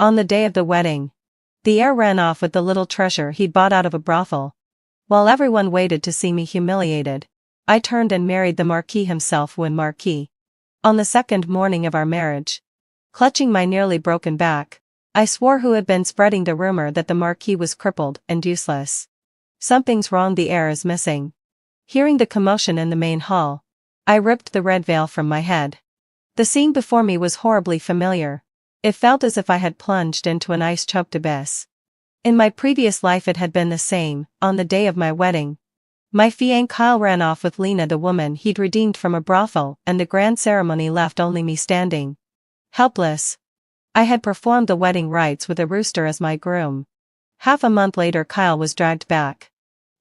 On the day of the wedding, the heir ran off with the little treasure he'd bought out of a brothel. While everyone waited to see me humiliated, I turned and married the Marquis himself when Marquis. On the second morning of our marriage, clutching my nearly broken back, I swore who had been spreading the rumor that the Marquis was crippled and useless. Something's wrong, the heir is missing. Hearing the commotion in the main hall, I ripped the red veil from my head. The scene before me was horribly familiar. It felt as if I had plunged into an ice-choked abyss. In my previous life it had been the same. On the day of my wedding, my fiancé Kyle ran off with Lena, the woman he'd redeemed from a brothel, and the grand ceremony left only me standing, helpless. I had performed the wedding rites with a rooster as my groom. Half a month later Kyle was dragged back.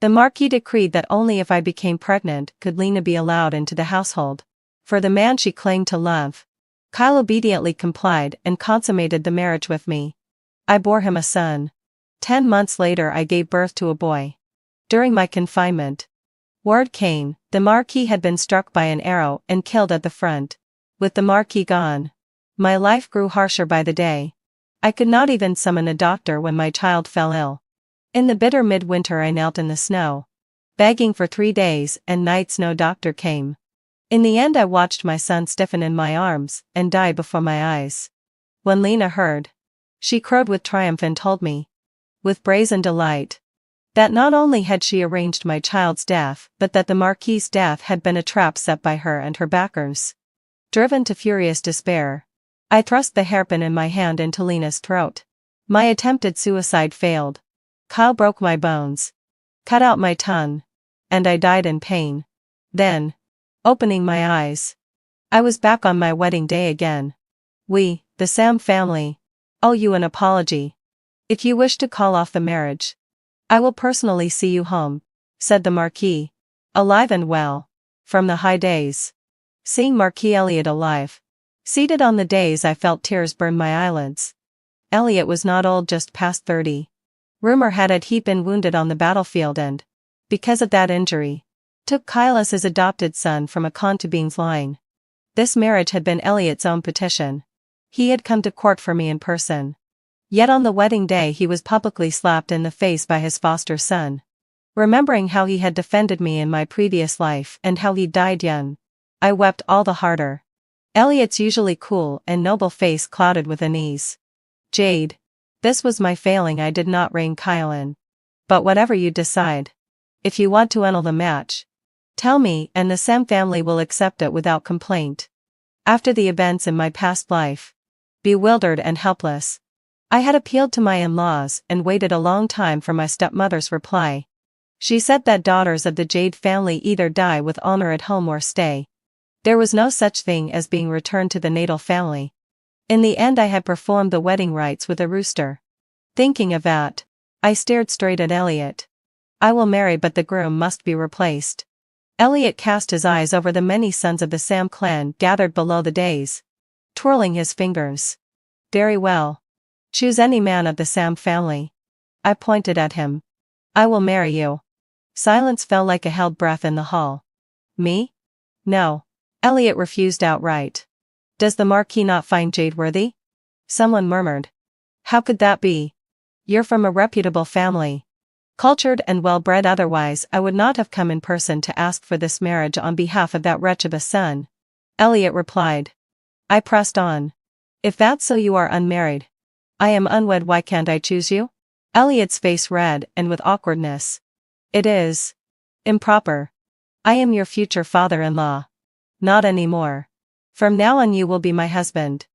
The Marquis decreed that only if I became pregnant could Lena be allowed into the household. For the man she claimed to love. Kyle obediently complied and consummated the marriage with me. I bore him a son. 10 months later I gave birth to a boy. During my confinement, word came, the Marquis had been struck by an arrow and killed at the front. With the Marquis gone, my life grew harsher by the day. I could not even summon a doctor when my child fell ill. In the bitter midwinter I knelt in the snow, begging for 3 days and nights. No doctor came. In the end I watched my son stiffen in my arms and die before my eyes. When Lena heard, she crowed with triumph and told me, with brazen delight, that not only had she arranged my child's death but that the Marquis's death had been a trap set by her and her backers. Driven to furious despair, I thrust the hairpin in my hand into Lena's throat. My attempted suicide failed. Kyle broke my bones, cut out my tongue, and I died in pain. Then, opening my eyes, I was back on my wedding day again. We, the Sam family, owe you an apology. If you wish to call off the marriage, I will personally see you home, said the Marquis, alive and well, from the high days. Seeing Marquis Elliot alive, seated on the days, I felt tears burn my eyelids. Elliot was not old, just past 30. Rumor had it he'd been wounded on the battlefield and, because of that injury, took Kyle as his adopted son from a concubines line. This marriage had been Elliot's own petition. He had come to court for me in person. Yet on the wedding day he was publicly slapped in the face by his foster son. Remembering how he had defended me in my previous life and how he died young, I wept all the harder. Elliot's usually cool and noble face clouded with unease. Jade. This was my failing, I did not rein Kyle in. But whatever you decide, if you want to annul the match, tell me and the Sam family will accept it without complaint. After the events in my past life, bewildered and helpless, I had appealed to my in-laws and waited a long time for my stepmother's reply. She said that daughters of the Jade family either die with honor at home or stay. There was no such thing as being returned to the natal family. In the end I had performed the wedding rites with a rooster. Thinking of that, I stared straight at Elliot. I will marry, but the groom must be replaced. Elliot cast his eyes over the many sons of the Sam clan gathered below the dais, twirling his fingers. Very well. Choose any man of the Sam family. I pointed at him. I will marry you. Silence fell like a held breath in the hall. Me? No. Elliot refused outright. Does the Marquis not find Jade worthy? Someone murmured. How could that be? You're from a reputable family. Cultured and well-bred, otherwise I would not have come in person to ask for this marriage on behalf of that wretch of a son. Elliot replied. I pressed on. If that's so, you are unmarried. I am unwed, why can't I choose you? Elliot's face red and with awkwardness. It is improper. I am your future father-in-law. Not anymore. From now on you will be my husband.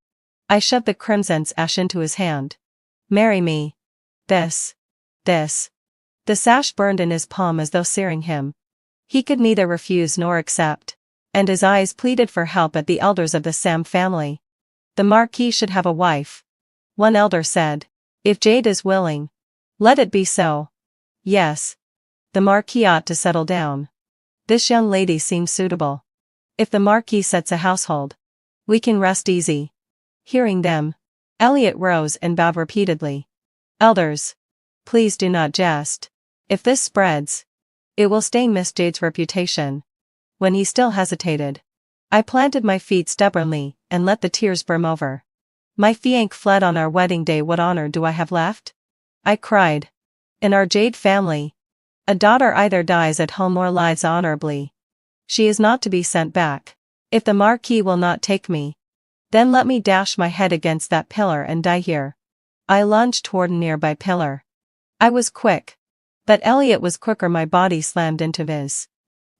I shoved the crimson sash into his hand. Marry me. This. The sash burned in his palm as though searing him. He could neither refuse nor accept, and his eyes pleaded for help at the elders of the Sam family. The Marquis should have a wife. One elder said. If Jade is willing, let it be so. Yes. The Marquis ought to settle down. This young lady seems suitable. If the Marquis sets a household, we can rest easy. Hearing them, Elliot rose and bowed repeatedly. Elders, please do not jest. If this spreads, it will stain Miss Jade's reputation. When he still hesitated, I planted my feet stubbornly and let the tears brim over. My fiancé fled on our wedding day. What honor do I have left? I cried. In our Jade family, a daughter either dies at home or lives honorably. She is not to be sent back. If the Marquis will not take me, then let me dash my head against that pillar and die here. I lunged toward a nearby pillar. I was quick. But Elliot was quicker. My body slammed into his.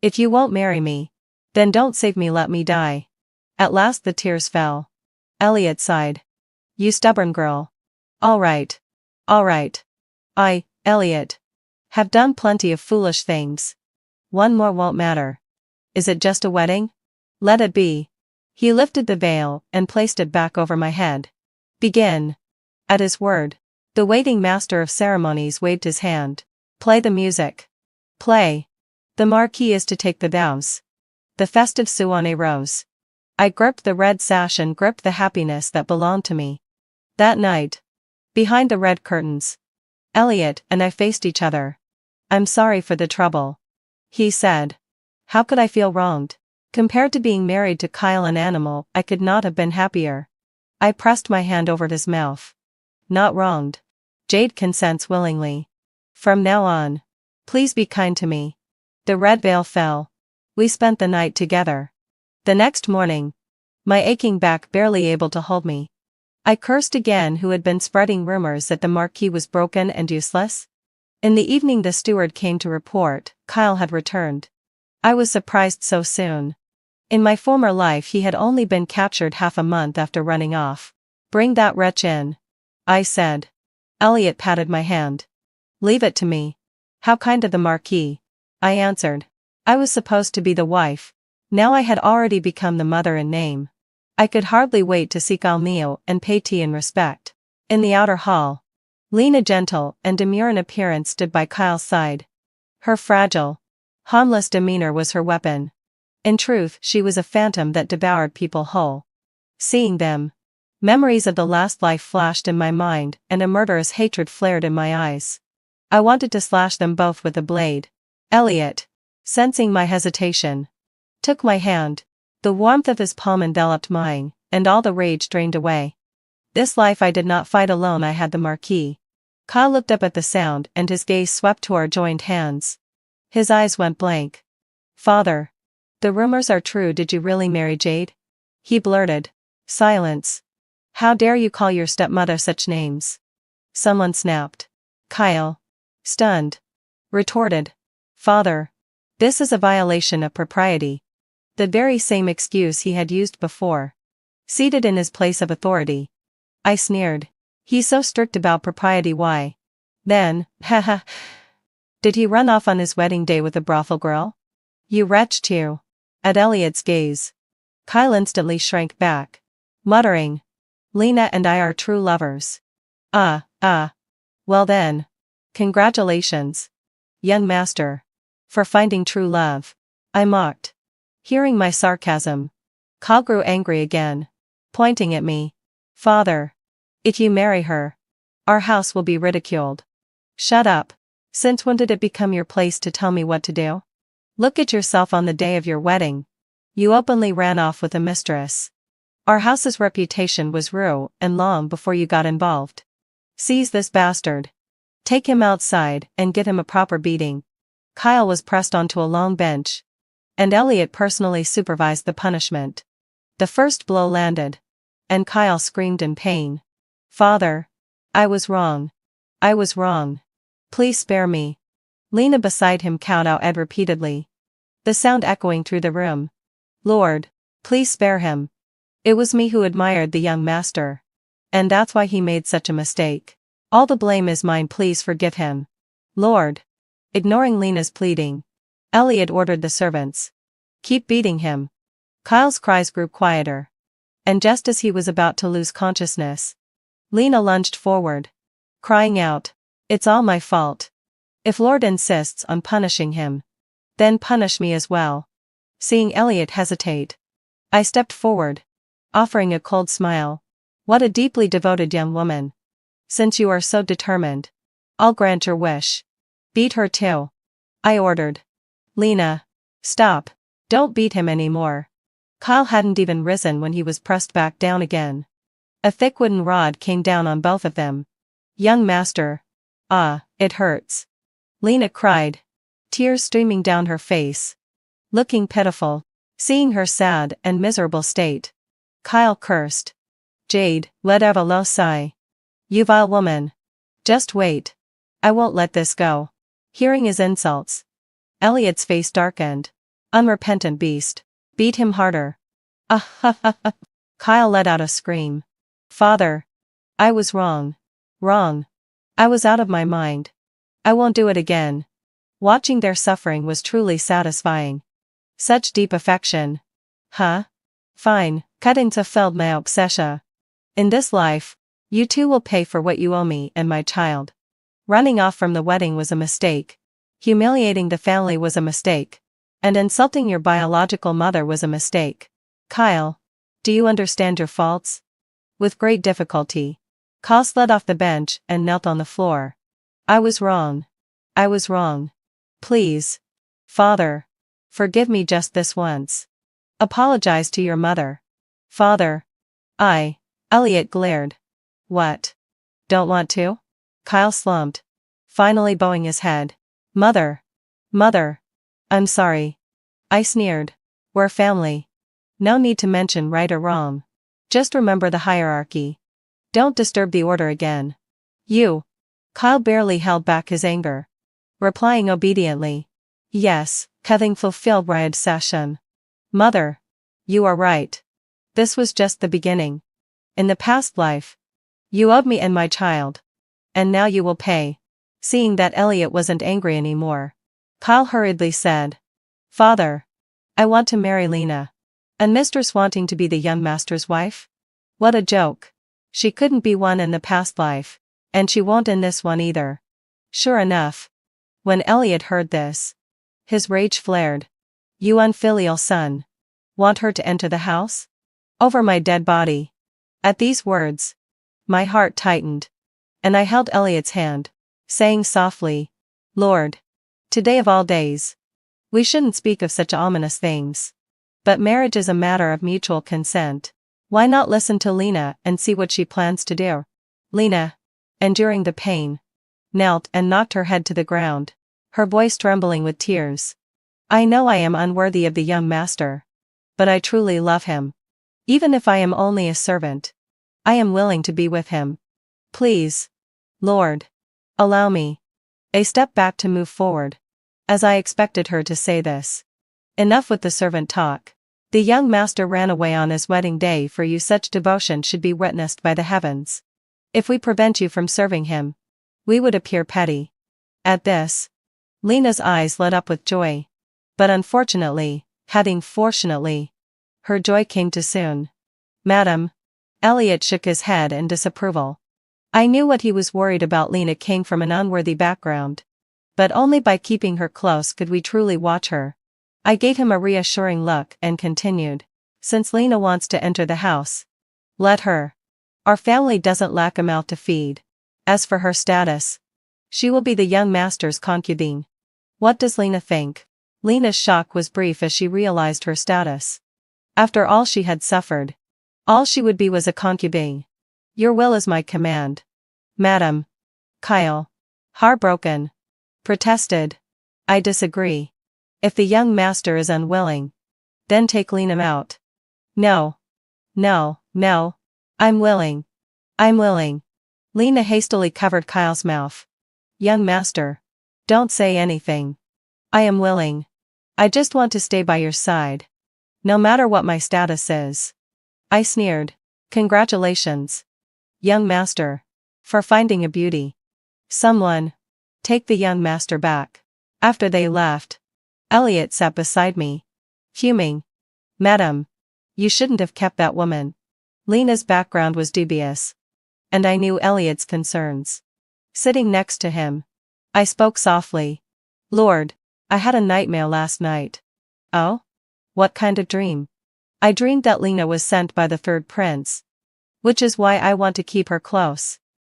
If you won't marry me, then don't save me, let me die. At last the tears fell. Elliot sighed. You stubborn girl. All right. All right. Elliot, have done plenty of foolish things. One more won't matter. Is it just a wedding? Let it be. He lifted the veil and placed it back over my head. Begin. At his word, the waiting master of ceremonies waved his hand. Play the music. Play. The Marquis is to take the vows. The festive suone rose. I gripped the red sash and gripped the happiness that belonged to me. That night, behind the red curtains, Elliot and I faced each other. I'm sorry for the trouble, he said. How could I feel wronged? Compared to being married to Kyle, an animal, I could not have been happier. I pressed my hand over his mouth. Not wronged. Jade consents willingly. From now on, please be kind to me. The red veil fell. We spent the night together. The next morning, my aching back barely able to hold me, I cursed again who had been spreading rumors that the Marquis was broken and useless. In the evening the steward came to report Kyle had returned. I was surprised so soon. In my former life he had only been captured half a month after running off. Bring that wretch in, I said. Elliot patted my hand. Leave it to me. How kind of the Marquis, I answered. I was supposed to be the wife. Now I had already become the mother in name. I could hardly wait to seek al mio and pay tea in respect. In the outer hall, Lena, gentle and demure in appearance, stood by Kyle's side. Her fragile, harmless demeanor was her weapon. In truth, she was a phantom that devoured people whole. Seeing them, memories of the last life flashed in my mind and a murderous hatred flared in my eyes. I wanted to slash them both with a blade. Elliot, sensing my hesitation, took my hand. The warmth of his palm enveloped mine, and all the rage drained away. This life I did not fight alone, I had the Marquis. Kyle looked up at the sound and his gaze swept to our joined hands. His eyes went blank. Father, the rumors are true, did you really marry Jade? He blurted. Silence. How dare you call your stepmother such names? Someone snapped. Kyle, stunned, retorted. Father, this is a violation of propriety. The very same excuse he had used before. Seated in his place of authority, I sneered. He's so strict about propriety, why? Then, haha. Did he run off on his wedding day with a brothel girl? You wretch too. At Elliot's gaze, Kyle instantly shrank back, muttering, Lena and I are true lovers. Well then. Congratulations, young master, for finding true love. I mocked. Hearing my sarcasm, Kyle grew angry again, pointing at me. Father, if you marry her, our house will be ridiculed. Shut up. Since when did it become your place to tell me what to do? Look at yourself on the day of your wedding. You openly ran off with a mistress. Our house's reputation was ruined and long before you got involved. Seize this bastard. Take him outside and get him a proper beating. Kyle was pressed onto a long bench, and Elliot personally supervised the punishment. The first blow landed, and Kyle screamed in pain. Father, I was wrong. I was wrong. Please spare me. Lena beside him called out repeatedly, the sound echoing through the room. Lord, please spare him. It was me who admired the young master. And that's why he made such a mistake. All the blame is mine, please forgive him. Lord. Ignoring Lena's pleading, Elliot ordered the servants. Keep beating him. Kyle's cries grew quieter. And just as he was about to lose consciousness, Lena lunged forward, crying out, It's all my fault. If Lord insists on punishing him, then punish me as well. Seeing Elliot hesitate, I stepped forward, offering a cold smile. What a deeply devoted young woman. Since you are so determined, I'll grant your wish. Beat her too, I ordered. Lena, stop. Don't beat him anymore. Kyle hadn't even risen when he was pressed back down again. A thick wooden rod came down on both of them. Young master. Ah, it hurts. Lena cried. Tears streaming down her face. Looking pitiful. Seeing her sad and miserable state. Kyle cursed. Jade, let out a low sigh. You vile woman. Just wait. I won't let this go. Hearing his insults. Elliot's face darkened. Unrepentant beast. Beat him harder. Ah ha ha ha. Kyle let out a scream. Father. I was wrong. Wrong. I was out of my mind. I won't do it again. Watching their suffering was truly satisfying. Such deep affection. Huh? Fine, cut into feld my obsession. In this life, you two will pay for what you owe me and my child. Running off from the wedding was a mistake. Humiliating the family was a mistake. And insulting your biological mother was a mistake. Kyle. Do you understand your faults? With great difficulty. Kyle slid off the bench and knelt on the floor. I was wrong. I was wrong. Please. Father. Forgive me just this once. Apologize to your mother. Father. Elliot glared. What? Don't want to? Kyle slumped. Finally bowing his head. Mother. Mother. I'm sorry. I sneered. We're family. No need to mention right or wrong. Just remember the hierarchy. Don't disturb the order again. You. Kyle barely held back his anger. Replying obediently. Yes, having fulfilled my obsession. Mother. You are right. This was just the beginning. In the past life. You owed me and my child. And now you will pay. Seeing that Elliot wasn't angry anymore. Kyle hurriedly said. Father. I want to marry Lena. And mistress wanting to be the young master's wife? What a joke. She couldn't be one in the past life. And she won't in this one either. Sure enough. When Elliot heard this. His rage flared. You unfilial son. Want her to enter the house? Over my dead body. At these words. My heart tightened. And I held Elliot's hand. Saying softly. Lord. Today of all days. We shouldn't speak of such ominous things. But marriage is a matter of mutual consent. Why not listen to Lena and see what she plans to do? Lena. Enduring the pain. Knelt and knocked her head to the ground. Her voice trembling with tears. I know I am unworthy of the young master. But I truly love him. Even if I am only a servant. I am willing to be with him. Please. Lord. Allow me. A step back to move forward. As I expected her to say this. Enough with the servant talk. The young master ran away on his wedding day for you. Such devotion should be witnessed by the heavens. If we prevent you from serving him. We would appear petty. At this. Lena's eyes lit up with joy. But unfortunately, fortunately. Her joy came too soon. Madam. Elliot shook his head in disapproval. I knew what he was worried about. Lena came from an unworthy background. But only by keeping her close could we truly watch her. I gave him a reassuring look and continued. Since Lena wants to enter the house. Let her. Our family doesn't lack a mouth to feed. As for her status. She will be the young master's concubine. What does Lena think? Lena's shock was brief as she realized her status. After all she had suffered. All she would be was a concubine. Your will is my command. Madam. Kyle. Heartbroken. Protested. I disagree. If the young master is unwilling. Then take Lena out. No. No, no. I'm willing. I'm willing. Lena hastily covered Kyle's mouth. Young master. Don't say anything. I am willing. I just want to stay by your side. No matter what my status is. I sneered. Congratulations. Young master. For finding a beauty. Someone. Take the young master back. After they left. Elliot sat beside me. Fuming. Madam. You shouldn't have kept that woman. Lena's background was dubious. And I knew Elliot's concerns. Sitting next to him. I spoke softly. Lord. I had a nightmare last night. Oh? What kind of dream? I dreamed that Lena was sent by the third prince. Which is why I want to keep her close.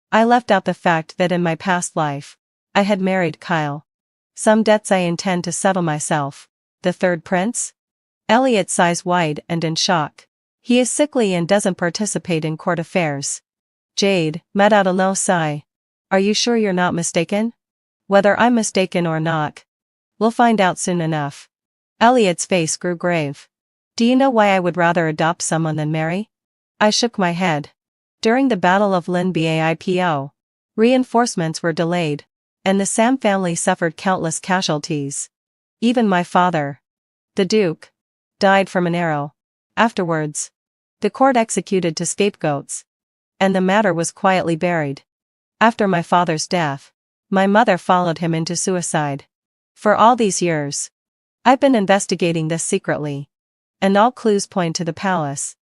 I left out the fact that in my past life. I had married Kyle. Some debts I intend to settle myself. The third prince? Elliot's eyes wide and in shock. He is sickly and doesn't participate in court affairs. Jade let out a low sigh. Are you sure you're not mistaken? Whether I'm mistaken or not, we'll find out soon enough. Elliot's face grew grave. Do you know why I would rather adopt someone than marry? I shook my head. During the Battle of Lin Baipo, reinforcements were delayed, and the Sam family suffered countless casualties. Even my father, the Duke, died from an arrow. Afterwards, the court executed two scapegoats, and the matter was quietly buried. After my father's death, my mother followed him into suicide. For all these years, I've been investigating this secretly, and all clues point to the palace.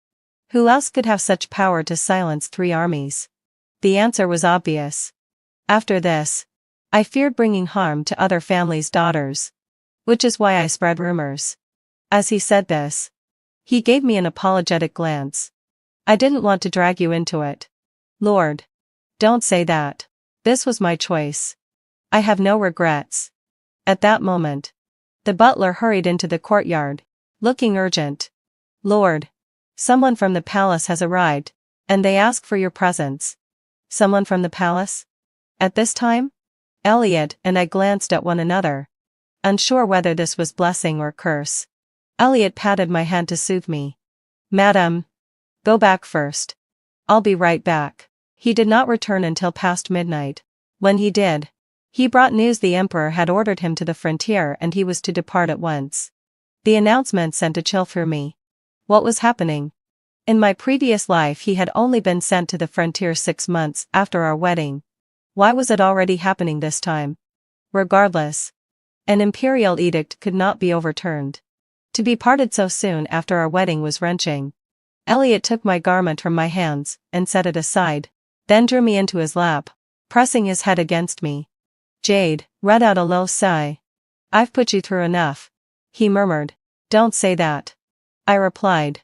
Who else could have such power to silence 3 armies? The answer was obvious. After this, I feared bringing harm to other families' daughters, which is why I spread rumors. As he said this, he gave me an apologetic glance. I didn't want to drag you into it. Lord, don't say that. This was my choice. I have no regrets. At that moment, the butler hurried into the courtyard, looking urgent. Lord, someone from the palace has arrived, and they ask for your presence. Someone from the palace? At this time? Elliot and I glanced at one another, unsure whether this was blessing or curse. Elliot patted my hand to soothe me. Madam, go back first. I'll be right back. He did not return until past midnight. When he did, he brought news the emperor had ordered him to the frontier and he was to depart at once. The announcement sent a chill through me. What was happening? In my previous life he had only been sent to the frontier 6 months after our wedding. Why was it already happening this time? Regardless, an imperial edict could not be overturned. To be parted so soon after our wedding was wrenching. Elliot took my garment from my hands and set it aside, then drew me into his lap, pressing his head against me. Jade let out a low sigh. I've put you through enough, he murmured. Don't say that. I replied.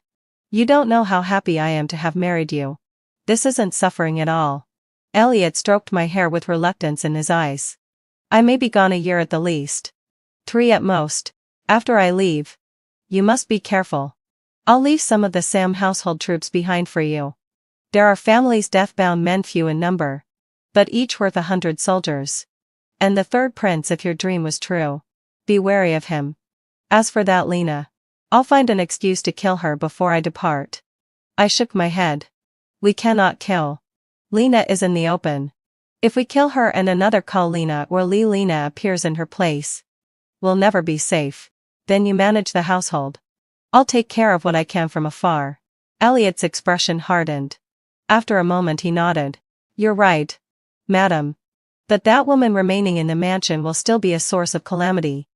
You don't know how happy I am to have married you. This isn't suffering at all. Elliot stroked my hair with reluctance in his eyes. I may be gone a year at the least. 3 at most. After I leave, you must be careful. I'll leave some of the Sam household troops behind for you. There are families death-bound men few in number, but each worth 100 soldiers. And the 3rd prince if your dream was true. Be wary of him. As for that Lena, I'll find an excuse to kill her before I depart. I shook my head. We cannot kill. Lena is in the open. If we kill her and another call Lena or Lena appears in her place, we'll never be safe. Then you manage the household. I'll take care of what I can from afar. Elliot's expression hardened. After a moment he nodded. You're right, madam. But that woman remaining in the mansion will still be a source of calamity.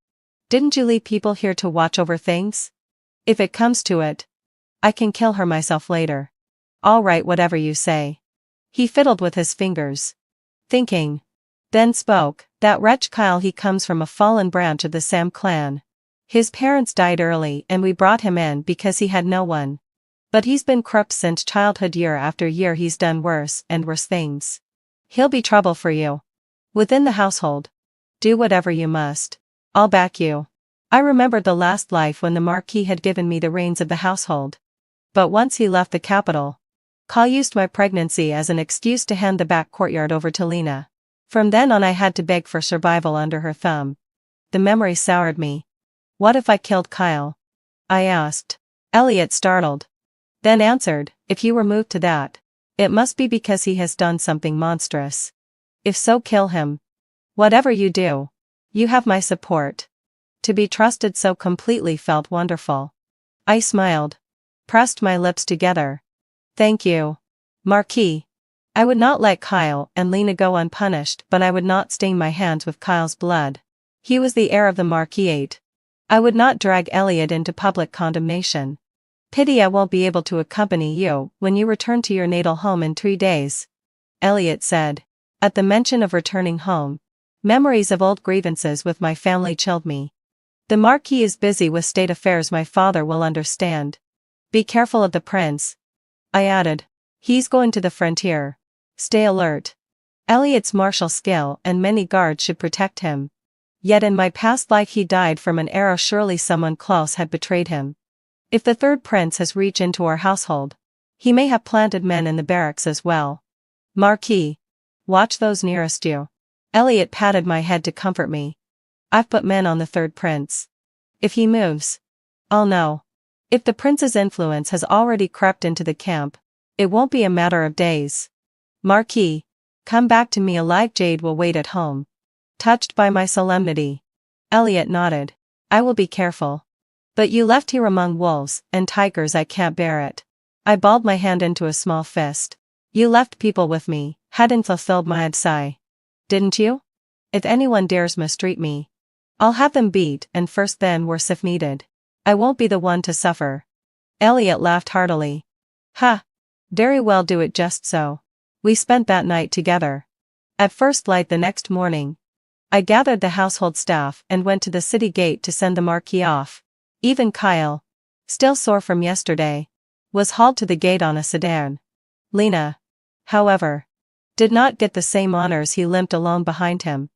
Didn't you leave people here to watch over things? If it comes to it, I can kill her myself later. All right, whatever you say. He fiddled with his fingers, thinking. Then spoke. That wretch Kyle, he comes from a fallen branch of the Sam clan. His parents died early and we brought him in because he had no one. But he's been corrupt since childhood. Year after year he's done worse and worse things. He'll be trouble for you. Within the household. Do whatever you must. I'll back you. I remembered the last life when the Marquis had given me the reins of the household. But once he left the capital, Kyle used my pregnancy as an excuse to hand the back courtyard over to Lena. From then on I had to beg for survival under her thumb. The memory soured me. What if I killed Kyle? I asked. Elliot startled. Then answered, if you were moved to that, it must be because he has done something monstrous. If so, kill him. Whatever you do, you have my support. To be trusted so completely felt wonderful. I smiled, pressed my lips together. Thank you, Marquis. I would not let Kyle and Lena go unpunished, but I would not stain my hands with Kyle's blood. He was the heir of the Marquisate. I would not drag Elliot into public condemnation. Pity I won't be able to accompany you when you return to your natal home in 3 days, Elliot said. At the mention of returning home, memories of old grievances with my family chilled me. The Marquis is busy with state affairs, my father will understand. Be careful of the prince, I added. He's going to the frontier. Stay alert. Elliot's martial skill and many guards should protect him. Yet in my past life he died from an arrow. Surely someone close had betrayed him. If the third prince has reached into our household, he may have planted men in the barracks as well. Marquis, watch those nearest you. Elliot patted my head to comfort me. I've put men on the third prince. If he moves, I'll know. If the prince's influence has already crept into the camp, it won't be a matter of days. Marquis, come back to me alive. Jade will wait at home. Touched by my solemnity, Elliot nodded. I will be careful. But you left here among wolves and tigers. I can't bear it. I balled my hand into a small fist. You left people with me, hadn't fulfilled my sigh. Didn't you? If anyone dares mistreat me, I'll have them beat and first then worse if needed. I won't be the one to suffer. Elliot laughed heartily. Ha! Very well, do it just so. We spent that night together. At first light the next morning, I gathered the household staff and went to the city gate to send the Marquis off. Even Kyle, still sore from yesterday, was hauled to the gate on a sedan. Lena, however, did not get the same honors. He limped alone behind him.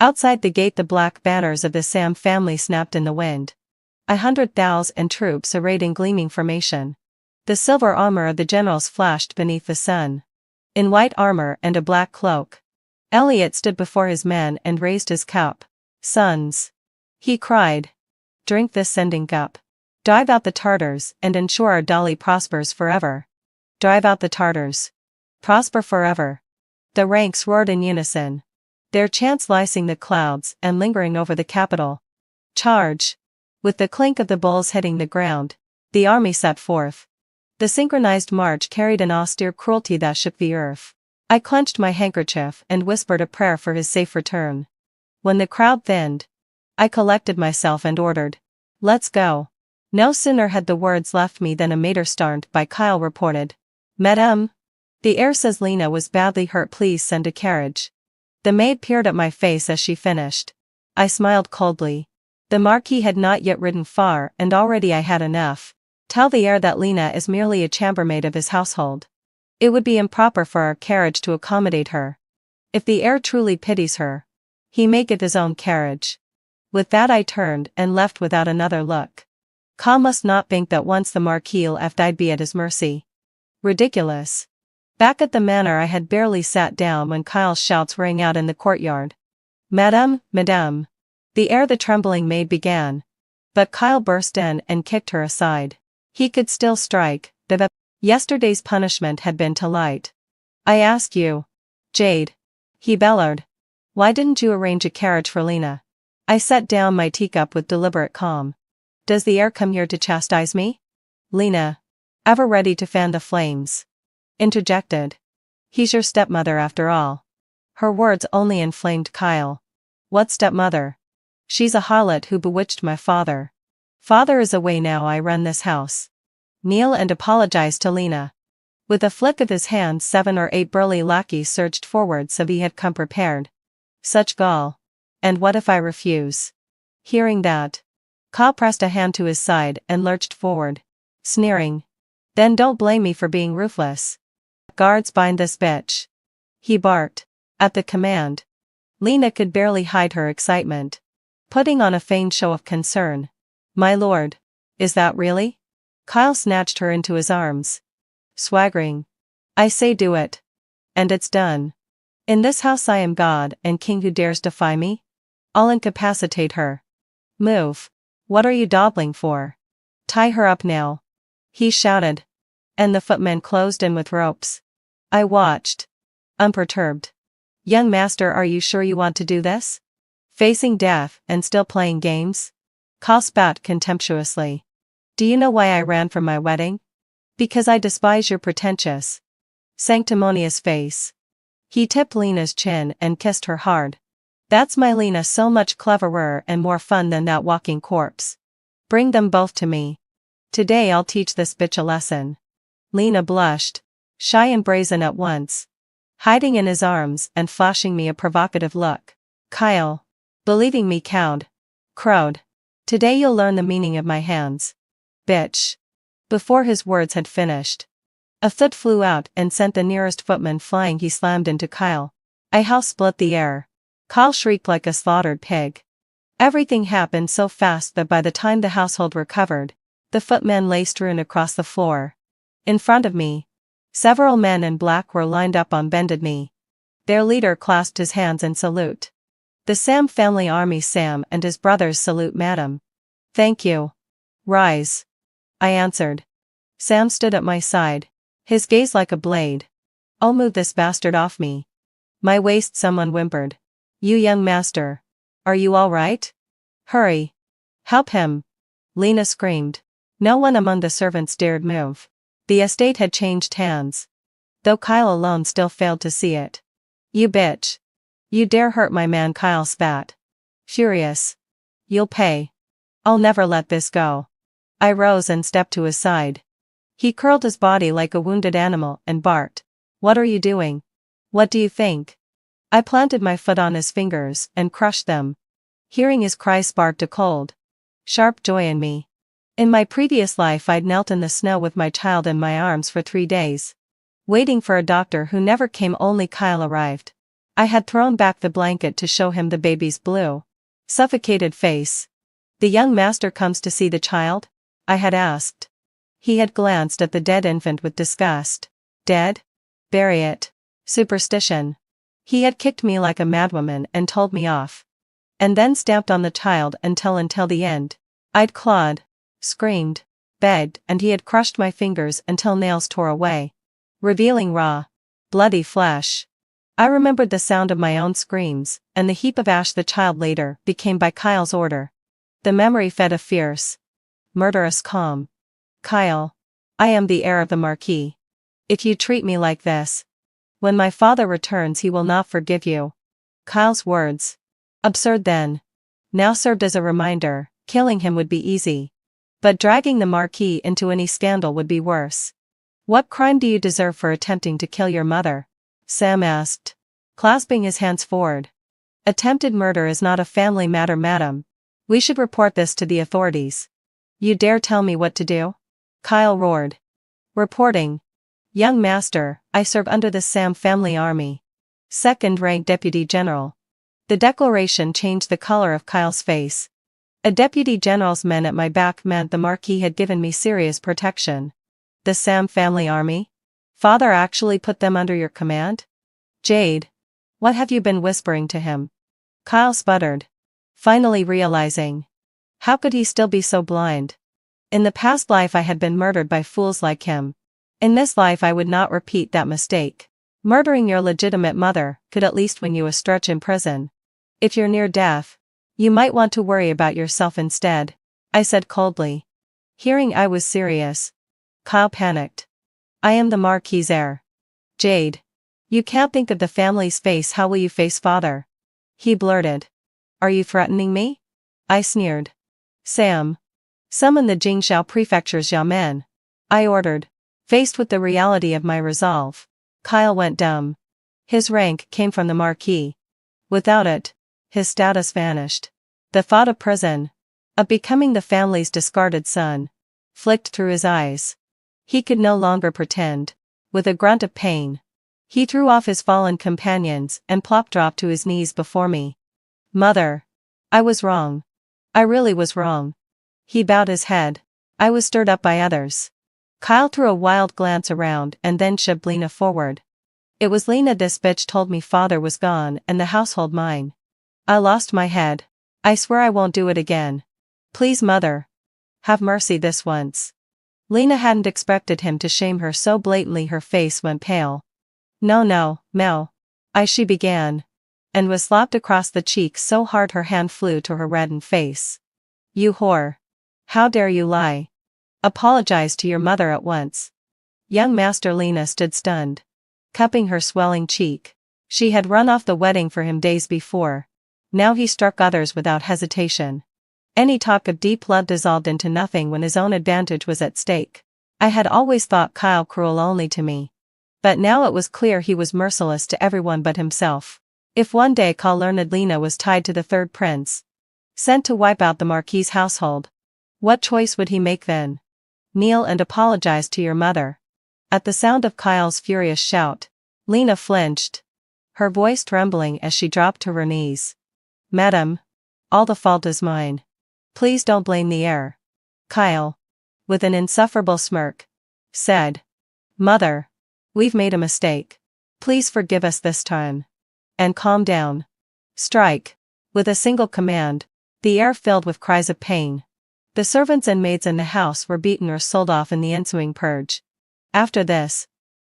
Outside the gate the black banners of the Sam family snapped in the wind. 100,000 troops arrayed in gleaming formation. The silver armor of the generals flashed beneath the sun. In white armor and a black cloak, Elliot stood before his men and raised his cup. Sons, he cried, drink this sending cup. Drive out the Tartars and ensure our Dolly prospers forever. Drive out the Tartars. Prosper forever. The ranks roared in unison, their chants lacing the clouds and lingering over the capital. Charge! With the clink of the bulls hitting the ground, the army set forth. The synchronized march carried an austere cruelty that shook the earth. I clenched my handkerchief and whispered a prayer for his safe return. When the crowd thinned, I collected myself and ordered, let's go. No sooner had the words left me than a mater started by Kyle reported, Madame, the heir says Lena was badly hurt, please send a carriage. The maid peered at my face as she finished. I smiled coldly. The Marquis had not yet ridden far and already I had enough. Tell the heir that Lena is merely a chambermaid of his household. It would be improper for our carriage to accommodate her. If the heir truly pities her, he may get his own carriage. With that I turned and left without another look. Kyle must not think that once the Marquis left I'd be at his mercy. Ridiculous. Back at the manor I had barely sat down when Kyle's shouts rang out in the courtyard. Madame, Madame. The heir, the trembling maid began. But Kyle burst in and kicked her aside. He could still strike, but yesterday's punishment had been too light. I ask you, Jade, he bellowed, why didn't you arrange a carriage for Lena? I set down my teacup with deliberate calm. Does the heir come here to chastise me? Lena, ever ready to fan the flames, interjected. He's your stepmother after all. Her words only inflamed Kyle. What stepmother? She's a harlot who bewitched my father. Father is away now. I run this house. Kneel and apologize to Lena. With a flick of his hand 7 or 8 burly lackeys surged forward, so he had come prepared. Such gall. And what if I refuse? Hearing that, Kyle pressed a hand to his side and lurched forward, sneering. Then don't blame me for being ruthless. Guards, bind this bitch, he barked. At the command, Lena could barely hide her excitement, putting on a feigned show of concern. My lord, is that really? Kyle snatched her into his arms, swaggering. I say do it. And it's done. In this house I am God and king. Who dares defy me? I'll incapacitate her. Move. What are you dawdling for? Tie her up now, he shouted. And the footmen closed in with ropes. I watched, unperturbed. Young master, are you sure you want to do this? Facing death and still playing games? Kyle spat contemptuously. Do you know why I ran from my wedding? Because I despise your pretentious, sanctimonious face. He tipped Lena's chin and kissed her hard. That's my Lena, so much cleverer and more fun than that walking corpse. Bring them both to me. Today I'll teach this bitch a lesson. Lena blushed, shy and brazen at once, hiding in his arms and flashing me a provocative look. Kyle, believing me cowed, crowed. Today you'll learn the meaning of my hands. Bitch. Before his words had finished, a foot flew out and sent the nearest footman flying. He slammed into Kyle. A house split the air. Kyle shrieked like a slaughtered pig. Everything happened so fast that by the time the household recovered, The footmen lay strewn across the floor. In front of me, several men in black were lined up on bended knee. Their leader clasped his hands in salute. The Sam family army. Sam and his brothers salute madam. Thank you. Rise. I answered. Sam stood at my side, his gaze like a blade. Oh, move this bastard off me. My waist. Someone whimpered. You young master. Are you all right? Hurry. Help him. Lena screamed. No one among the servants dared move. The estate had changed hands, though Kyle alone still failed to see it. You bitch. You dare hurt my man. Kyle spat. Furious. You'll pay. I'll never let this go. I rose and stepped to his side. He curled his body like a wounded animal and barked. What are you doing? What do you think? I planted my foot on his fingers and crushed them. Hearing his cry sparked a cold, sharp joy in me. In my previous life I'd knelt in the snow with my child in my arms for 3 days, waiting for a doctor who never came. Only Kyle arrived. I had thrown back the blanket to show him the baby's blue, suffocated face. The young master comes to see the child? I had asked. He had glanced at the dead infant with disgust. Dead? Bury it. Superstition. He had kicked me like a madwoman and told me off. And then stamped on the child until the end. I'd clawed, screamed, begged, and he had crushed my fingers until nails tore away, revealing raw, bloody flesh. I remembered the sound of my own screams, and the heap of ash the child later became by Kyle's order. The memory fed a fierce, murderous calm. Kyle. I am the heir of the Marquis. If you treat me like this, when my father returns he will not forgive you. Kyle's words. Absurd then. Now served as a reminder. Killing him would be easy, but dragging the Marquis into any scandal would be worse. What crime do you deserve for attempting to kill your mother? Sam asked, clasping his hands forward. Attempted murder is not a family matter, madam. We should report this to the authorities. You dare tell me what to do? Kyle roared. Reporting. Young master, I serve under the Sam family army. Second-rank deputy general. The declaration changed the color of Kyle's face. A deputy general's men at my back meant the Marquis had given me serious protection. The Sam family army? Father actually put them under your command? Jade. What have you been whispering to him? Kyle sputtered, finally realizing. How could he still be so blind? In the past life I had been murdered by fools like him. In this life I would not repeat that mistake. Murdering your legitimate mother could at least win you a stretch in prison. If you're near death, you might want to worry about yourself instead, I said coldly. Hearing I was serious, Kyle panicked. I am the Marquis' heir. Jade. You can't think of the family's face. How will you face father? He blurted. Are you threatening me? I sneered. Sam. Summon the Jingshao Prefecture's Yamen. I ordered, faced with the reality of my resolve. Kyle went dumb. His rank came from the Marquis. Without it, his status vanished. The thought of prison, of becoming the family's discarded son, flicked through his eyes. He could no longer pretend. With a grunt of pain, he threw off his fallen companions and dropped to his knees before me. Mother. I was wrong. I really was wrong. He bowed his head. I was stirred up by others. Kyle threw a wild glance around and then shoved Lena forward. It was Lena. This bitch told me father was gone and the household mine. I lost my head. I swear I won't do it again. Please, mother. Have mercy this once. Lena hadn't expected him to shame her so blatantly. Her face went pale. No, Mel. She began, and was slapped across the cheek so hard her hand flew to her reddened face. You whore. How dare you lie? Apologize to your mother at once. Young master. Lena stood stunned, cupping her swelling cheek. She had run off the wedding for him days before. Now he struck others without hesitation. Any talk of deep love dissolved into nothing when his own advantage was at stake. I had always thought Kyle cruel only to me. But now it was clear he was merciless to everyone but himself. If one day Kyle learned Lena was tied to the third prince, sent to wipe out the Marquis' household, what choice would he make then? Kneel and apologize to your mother. At the sound of Kyle's furious shout, Lena flinched, her voice trembling as she dropped to her knees. Madam, all the fault is mine. Please don't blame the heir. Kyle. with an insufferable smirk, said, "Mother, we've made a mistake. Please forgive us this time. And calm down. Strike." With a single command, the air filled with cries of pain. The servants and maids in the house were beaten or sold off in the ensuing purge. After this,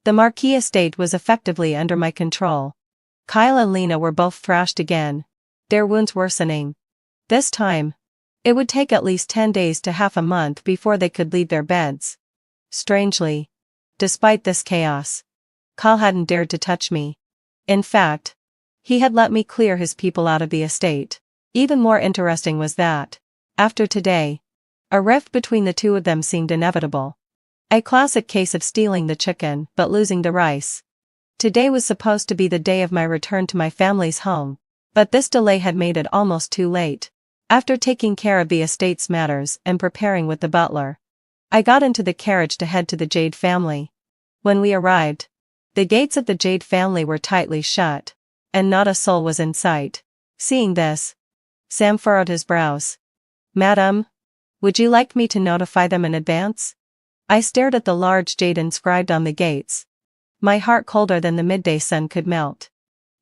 the Marquis estate was effectively under my control. Kyle and Lena were both thrashed again, their wounds worsening. This time, it would take at least 10 days to half a month before they could leave their beds. Strangely, despite this chaos, Kyle hadn't dared to touch me. In fact, he had let me clear his people out of the estate. Even more interesting was that, after today, a rift between the two of them seemed inevitable. A classic case of stealing the chicken but losing the rice. Today was supposed to be the day of my return to my family's home, but this delay had made it almost too late. After taking care of the estate's matters and preparing with the butler, I got into the carriage to head to the Jade family. When we arrived, the gates of the Jade family were tightly shut, and not a soul was in sight. Seeing this, Sam furrowed his brows. "Madam, would you like me to notify them in advance?" I stared at the large jade inscribed on the gates, my heart colder than the midday sun could melt.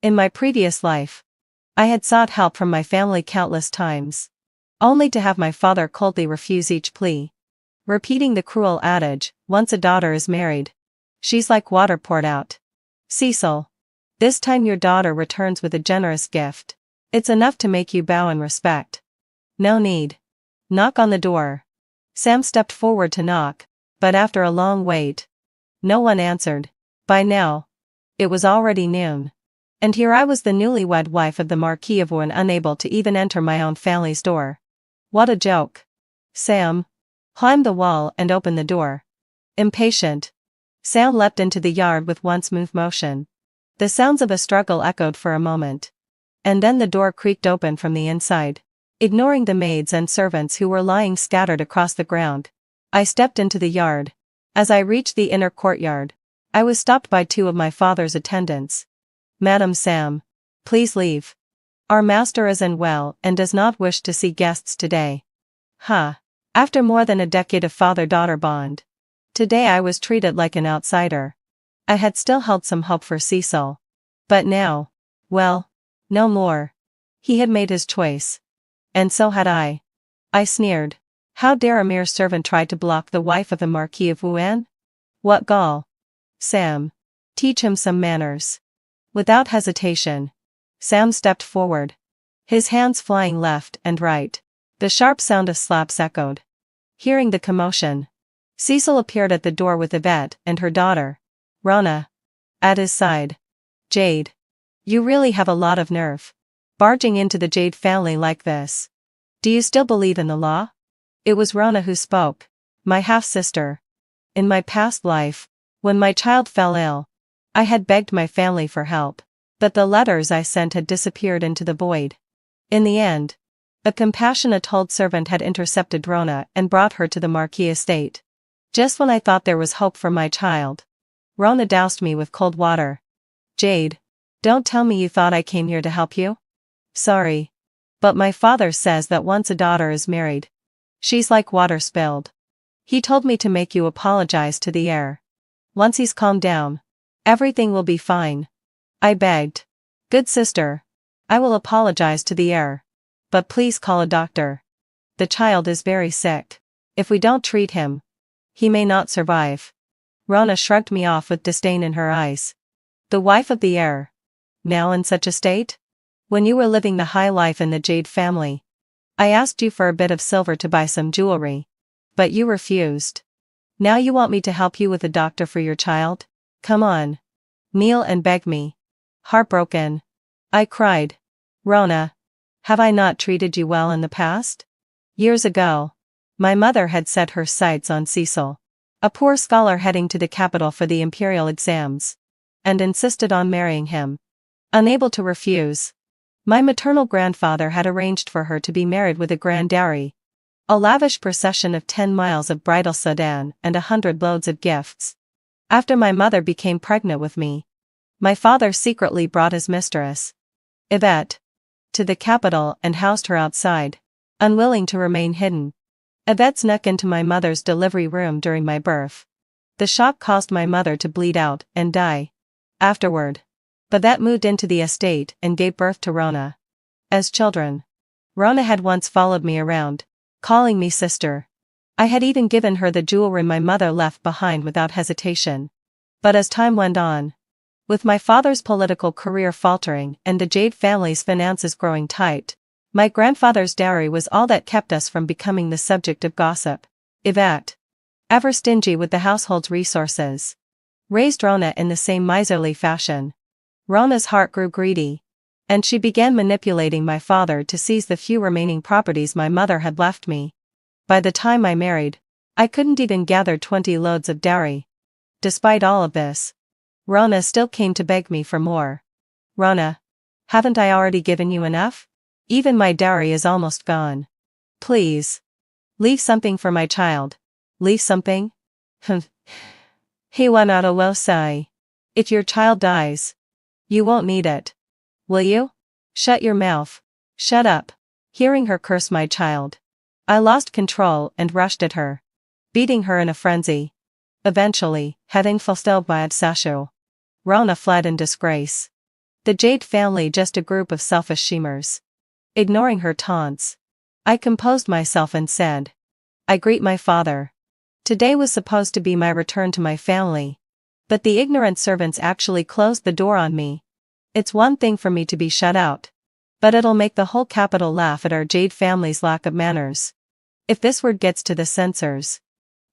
In my previous life, I had sought help from my family countless times, only to have my father coldly refuse each plea, repeating the cruel adage, "Once a daughter is married, she's like water poured out." "Cecil, this time your daughter returns with a generous gift. It's enough to make you bow in respect." "No need. Knock on the door." Sam stepped forward to knock, but after a long wait, no one answered. By now, it was already noon. And here I was, the newlywed wife of the Marquis of Reborn, unable to even enter my own family's door. What a joke. Sam climbed the wall and opened the door. Impatient, Sam leapt into the yard with one smooth motion. The sounds of a struggle echoed for a moment. And then the door creaked open from the inside, ignoring the maids and servants who were lying scattered across the ground. I stepped into the yard. As I reached the inner courtyard, I was stopped by two of my father's attendants. "Madam Sam, please leave. Our master is unwell and does not wish to see guests today." After more than a decade of father-daughter bond, today I was treated like an outsider. I had still held some hope for Cecil. But now, well, no more. He had made his choice. And so had I. I sneered. How dare a mere servant try to block the wife of the Marquis of Reborn? What gall! "Sam, teach him some manners." Without hesitation, Sam stepped forward, his hands flying left and right. The sharp sound of slaps echoed. Hearing the commotion, Cecil appeared at the door with Yvette and her daughter, Rana, at his side. "Jade, you really have a lot of nerve, barging into the Jade family like this. Do you still believe in the law?" It was Rana who spoke, my half-sister. In my past life, when my child fell ill, I had begged my family for help, but the letters I sent had disappeared into the void. In the end, a compassionate old servant had intercepted Rona and brought her to the Marquis estate. Just when I thought there was hope for my child, Rona doused me with cold water. "Jade, don't tell me you thought I came here to help you?" "Sorry. But my father says that once a daughter is married, she's like water spilled. He told me to make you apologize to the heir. Once he's calmed down, everything will be fine." I begged. "Good sister, I will apologize to the heir. But please call a doctor. The child is very sick. If we don't treat him, he may not survive." Rona shrugged me off with disdain in her eyes. "The wife of the heir? Now in such a state? When you were living the high life in the Jade family, I asked you for a bit of silver to buy some jewelry. But you refused. Now you want me to help you with a doctor for your child? Come on. Kneel and beg me." Heartbroken, I cried. "Rona, have I not treated you well in the past?" Years ago, my mother had set her sights on Cecil, a poor scholar heading to the capital for the imperial exams, and insisted on marrying him. Unable to refuse, my maternal grandfather had arranged for her to be married with a grand dowry, a lavish procession of 10 miles of bridal sedan and 100 loads of gifts. After my mother became pregnant with me, my father secretly brought his mistress, Yvette, to the capital and housed her outside, unwilling to remain hidden. A vet snuck into my mother's delivery room during my birth. The shock caused my mother to bleed out and die afterward. But that moved into the estate and gave birth to Rona. As children, Rona had once followed me around, calling me sister. I had even given her the jewelry my mother left behind without hesitation. But as time went on, with my father's political career faltering and the Jade family's finances growing tight, my grandfather's dowry was all that kept us from becoming the subject of gossip. Yvette, ever stingy with the household's resources, raised Rona in the same miserly fashion. Rona's heart grew greedy, and she began manipulating my father to seize the few remaining properties my mother had left me. By the time I married, I couldn't even gather 20 loads of dowry. Despite all of this, Rona still came to beg me for more. Rona, haven't I already given you enough? Even my dowry is almost gone. Please, leave something for my child. Leave something? Hiwanata lo sai. If your child dies, you won't need it. Will you? Shut your mouth. Shut up. Hearing her curse my child, I lost control and rushed at her, beating her in a frenzy. Eventually, having fulfilled my obsession, Rona fled in disgrace. The Jade family just a group of selfish schemers. Ignoring her taunts, I composed myself and said, I greet my father. Today was supposed to be my return to my family, but the ignorant servants actually closed the door on me. It's one thing for me to be shut out, but it'll make the whole capital laugh at our Jade family's lack of manners. If this word gets to the censors,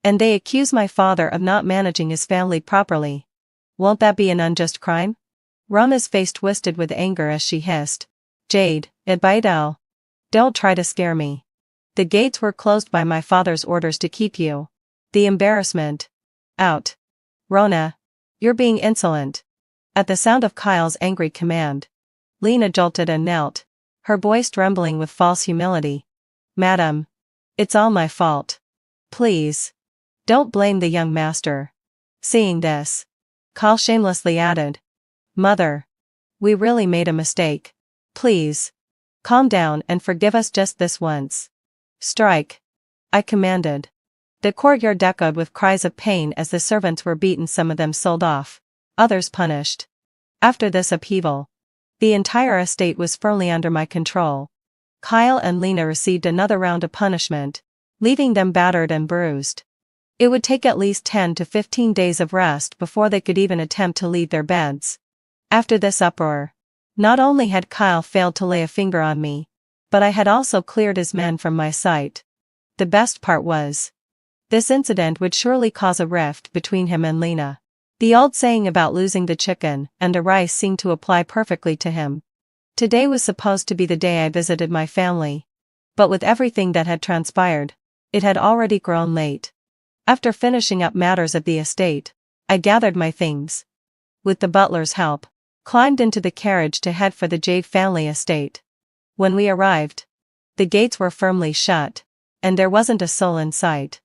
and they accuse my father of not managing his family properly, won't that be an unjust crime? Rona's face twisted with anger as she hissed, Jade, again.As. Don't try to scare me. The gates were closed by my father's orders to keep you. The embarrassment. Out. Rona, you're being insolent. At the sound of Kyle's angry command, Lena jolted and knelt, her voice trembling with false humility. Madam, it's all my fault. Please, don't blame the young master. Seeing this, Kyle shamelessly added, Mother, we really made a mistake. Please, calm down and forgive us just this once. Strike, I commanded. The courtyard echoed with cries of pain as the servants were beaten, some of them sold off, others punished. After this upheaval, the entire estate was firmly under my control. Kyle and Lena received another round of punishment, leaving them battered and bruised. It would take at least 10 to 15 days of rest before they could even attempt to leave their beds. After this uproar, not only had Kyle failed to lay a finger on me, but I had also cleared his men from my sight. The best part was, this incident would surely cause a rift between him and Lena. The old saying about losing the chicken and the rice seemed to apply perfectly to him. Today was supposed to be the day I visited my family, but with everything that had transpired, it had already grown late. After finishing up matters of the estate, I gathered my things. With the butler's help, climbed into the carriage to head for the Jade family estate. When we arrived, the gates were firmly shut, and there wasn't a soul in sight.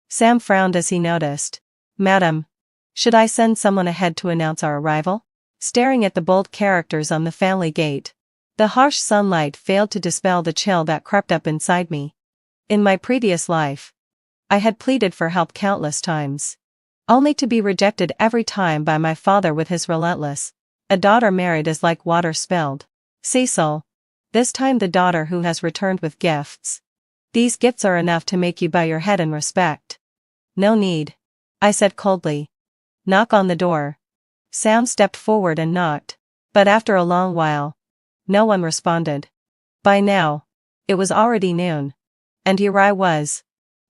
Sam frowned as he noticed. Madam, should I send someone ahead to announce our arrival? Staring at the bold characters on the family gate, the harsh sunlight failed to dispel the chill that crept up inside me. In my previous life, I had pleaded for help countless times, only to be rejected every time by my father with his relentless, a daughter married is like water spilled. Cecil, this time the daughter who has returned with gifts. These gifts are enough to make you bow your head in respect. No need, I said coldly. Knock on the door. Sam stepped forward and knocked, but after a long while, no one responded. By now, it was already noon, and here I was,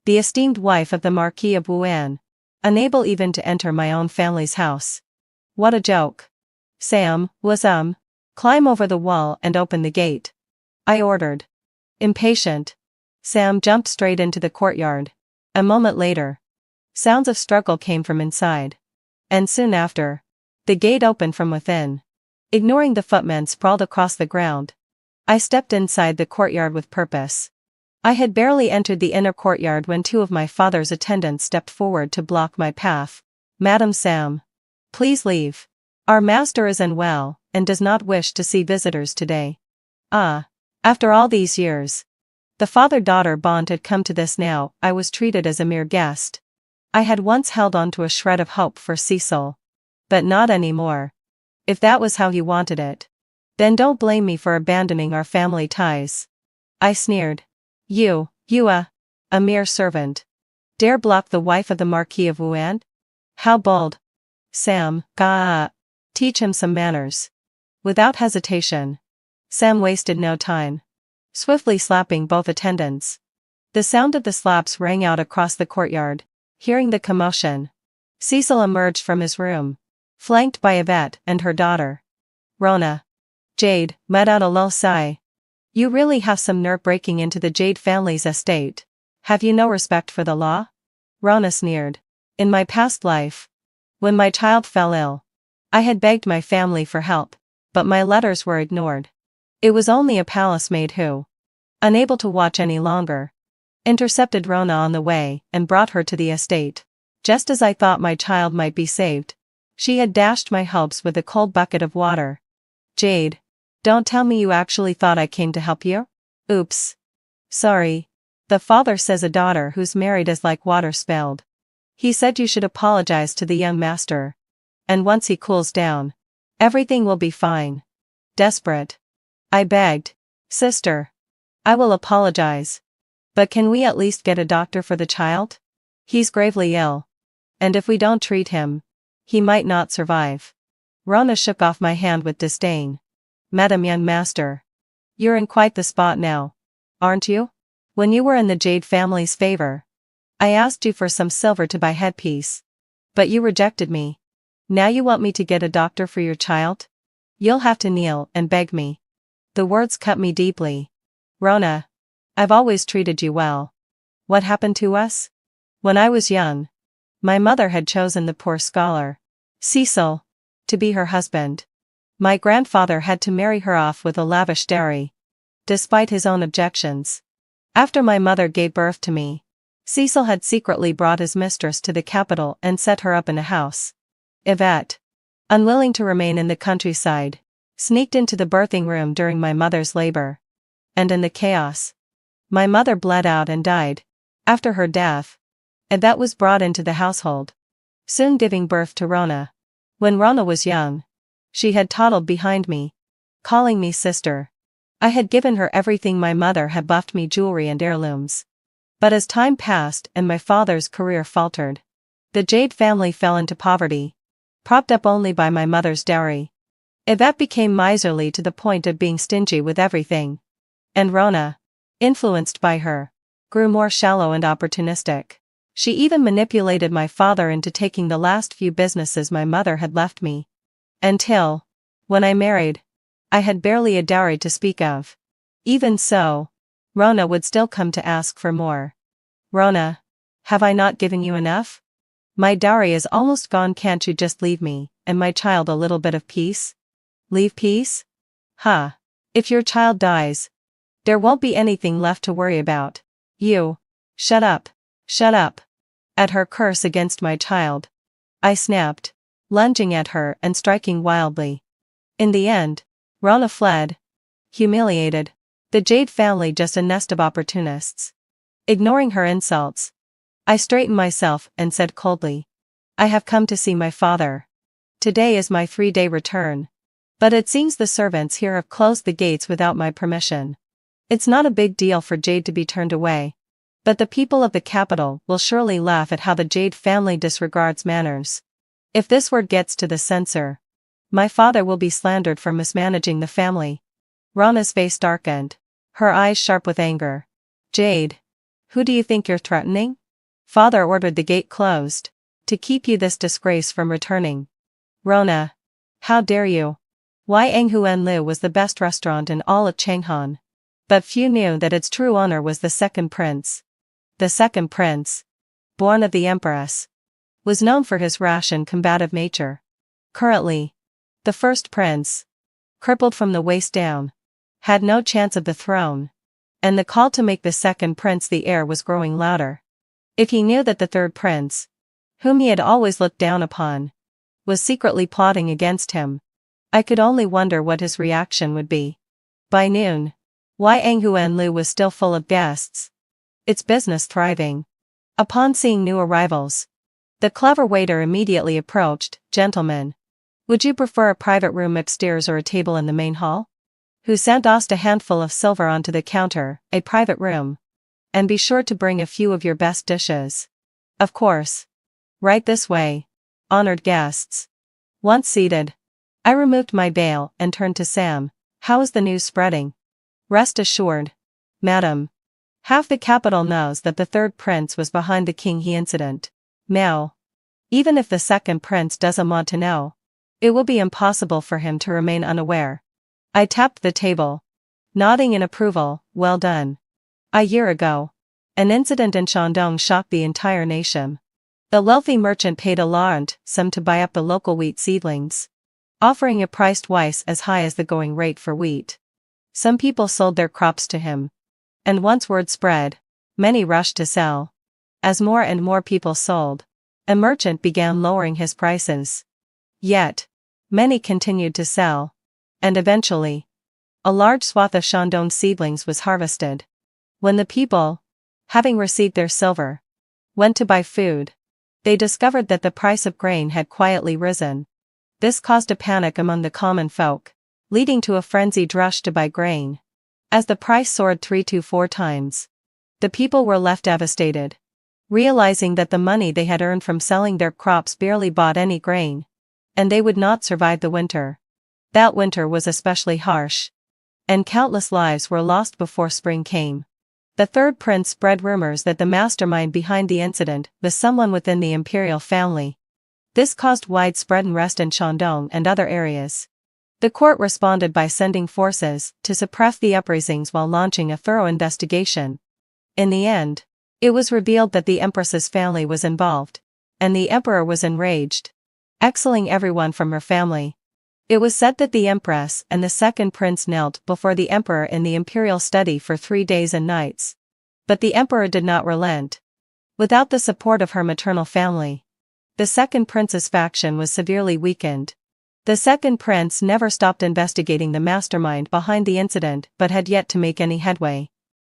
the esteemed wife of the Marquis of Wuan, unable even to enter my own family's house. What a joke. Sam, climb over the wall and open the gate, I ordered. Impatient, Sam jumped straight into the courtyard. A moment later, sounds of struggle came from inside, and soon after, the gate opened from within. Ignoring the footmen sprawled across the ground, I stepped inside the courtyard with purpose. I had barely entered the inner courtyard when two of my father's attendants stepped forward to block my path. Madam Sam, please leave. Our master is unwell, and does not wish to see visitors today. Ah, after all these years. The father-daughter bond had come to this now. I was treated as a mere guest. I had once held on to a shred of hope for Cecil. But not anymore. If that was how he wanted it, then don't blame me for abandoning our family ties. I sneered. You a mere servant. Dare block the wife of the Marquis of Wuan? How bold. Sam, teach him some manners. Without hesitation, Sam wasted no time, swiftly slapping both attendants. The sound of the slaps rang out across the courtyard. Hearing the commotion, Cecil emerged from his room, flanked by Yvette and her daughter. Rona. Jade let out a low sigh. You really have some nerve breaking into the Jade family's estate. Have you no respect for the law? Rona sneered. In my past life, when my child fell ill, I had begged my family for help, but my letters were ignored. It was only a palace maid who, unable to watch any longer, intercepted Rona on the way and brought her to the estate. Just as I thought my child might be saved, she had dashed my hopes with a cold bucket of water. Jade, don't tell me you actually thought I came to help you? Oops. Sorry. The father says a daughter who's married is like water spilled. He said you should apologize to the young master. And once he cools down, everything will be fine. Desperate, I begged. Sister, I will apologize. But can we at least get a doctor for the child? He's gravely ill. And if we don't treat him, he might not survive. Rona shook off my hand with disdain. Madam young master, you're in quite the spot now, aren't you? When you were in the Jade family's favor, I asked you for some silver to buy headpiece. But you rejected me. Now you want me to get a doctor for your child? You'll have to kneel and beg me. The words cut me deeply. Rona, I've always treated you well. What happened to us? When I was young, my mother had chosen the poor scholar, Cecil, to be her husband. My grandfather had to marry her off with a lavish dowry, despite his own objections. After my mother gave birth to me, Cecil had secretly brought his mistress to the capital and set her up in a house. Yvette, unwilling to remain in the countryside, sneaked into the birthing room during my mother's labor. And in the chaos, my mother bled out and died. After her death, Yvette was brought into the household, soon giving birth to Rona. When Rona was young, she had toddled behind me, calling me sister. I had given her everything my mother had left me, jewelry and heirlooms. But as time passed and my father's career faltered, the Jade family fell into poverty, propped up only by my mother's dowry. Yvette became miserly to the point of being stingy with everything. And Rona, influenced by her, grew more shallow and opportunistic. She even manipulated my father into taking the last few businesses my mother had left me. Until, when I married, I had barely a dowry to speak of. Even so, Rona would still come to ask for more. Rona, have I not given you enough? My dowry is almost gone, can't you just leave me, and my child a little bit of peace? Leave peace? Huh. If your child dies, there won't be anything left to worry about. You. Shut up. Shut up. At her curse against my child, I snapped, lunging at her and striking wildly. In the end, Rona fled. Humiliated. The Jade family just a nest of opportunists. Ignoring her insults, I straightened myself and said coldly, I have come to see my father. Today is my 3-day return. But it seems the servants here have closed the gates without my permission. It's not a big deal for Jade to be turned away. But the people of the capital will surely laugh at how the Jade family disregards manners. If this word gets to the censor, my father will be slandered for mismanaging the family. Rona's face darkened, her eyes sharp with anger. Jade, who do you think you're threatening? Father ordered the gate closed, to keep you this disgrace from returning. Rona, how dare you? Wai Anghuan Lu was the best restaurant in all of Changhan. But few knew that its true owner was the second prince. The second prince, born of the empress, was known for his rash and combative nature. Currently, the first prince, crippled from the waist down, had no chance of the throne, and the call to make the second prince the heir was growing louder. If he knew that the third prince, whom he had always looked down upon, was secretly plotting against him, I could only wonder what his reaction would be. By noon, Yang Huan Lu was still full of guests. Its business thriving. Upon seeing new arrivals, the clever waiter immediately approached. "Gentlemen, would you prefer a private room upstairs or a table in the main hall?" Husan tossed a handful of silver onto the counter. "A private room. And be sure to bring a few of your best dishes." "Of course. Right this way, honored guests." Once seated, I removed my veil and turned to Sam. "How is the news spreading?" "Rest assured, madam. Half the capital knows that the third prince was behind the King He incident. Now, even if the second prince doesn't want to know, it will be impossible for him to remain unaware." I tapped the table, nodding in approval. "Well done. A year ago, an incident in Shandong shocked the entire nation. The wealthy merchant paid a large sum to buy up the local wheat seedlings, offering a price twice as high as the going rate for wheat. Some people sold their crops to him, and once word spread, many rushed to sell. As more and more people sold, a merchant began lowering his prices. Yet, many continued to sell, and eventually, a large swath of Shandong seedlings was harvested. When the people, having received their silver, went to buy food, they discovered that the price of grain had quietly risen. This caused a panic among the common folk, leading to a frenzied rush to buy grain. As the price soared 3 to 4 times, the people were left devastated, realizing that the money they had earned from selling their crops barely bought any grain, and they would not survive the winter. That winter was especially harsh, and countless lives were lost before spring came. The third prince spread rumors that the mastermind behind the incident was someone within the imperial family. This caused widespread unrest in Shandong and other areas. The court responded by sending forces to suppress the uprisings while launching a thorough investigation. In the end, it was revealed that the empress's family was involved, and the emperor was enraged, exiling everyone from her family. It was said that the empress and the second prince knelt before the emperor in the imperial study for 3 days and nights. But the emperor did not relent. Without the support of her maternal family, the second prince's faction was severely weakened. The second prince never stopped investigating the mastermind behind the incident but had yet to make any headway.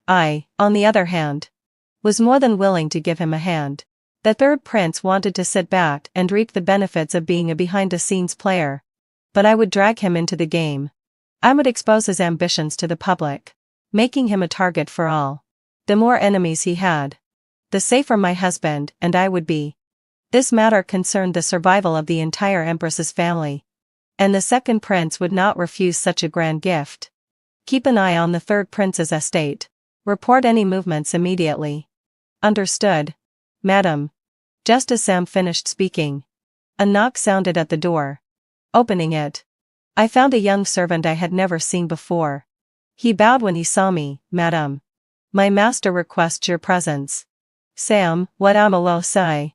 I, on the other hand, was more than willing to give him a hand. The third prince wanted to sit back and reap the benefits of being a behind-the-scenes player, but I would drag him into the game. I would expose his ambitions to the public, making him a target for all. The more enemies he had, the safer my husband and I would be. This matter concerned the survival of the entire empress's family, and the second prince would not refuse such a grand gift. Keep an eye on the third prince's estate. Report any movements immediately. Understood, madam. Just as Sam finished speaking, a knock sounded at the door. Opening it, I found a young servant I had never seen before. He bowed when he saw me. "Madam, my master requests your presence." "Sam, what am I?"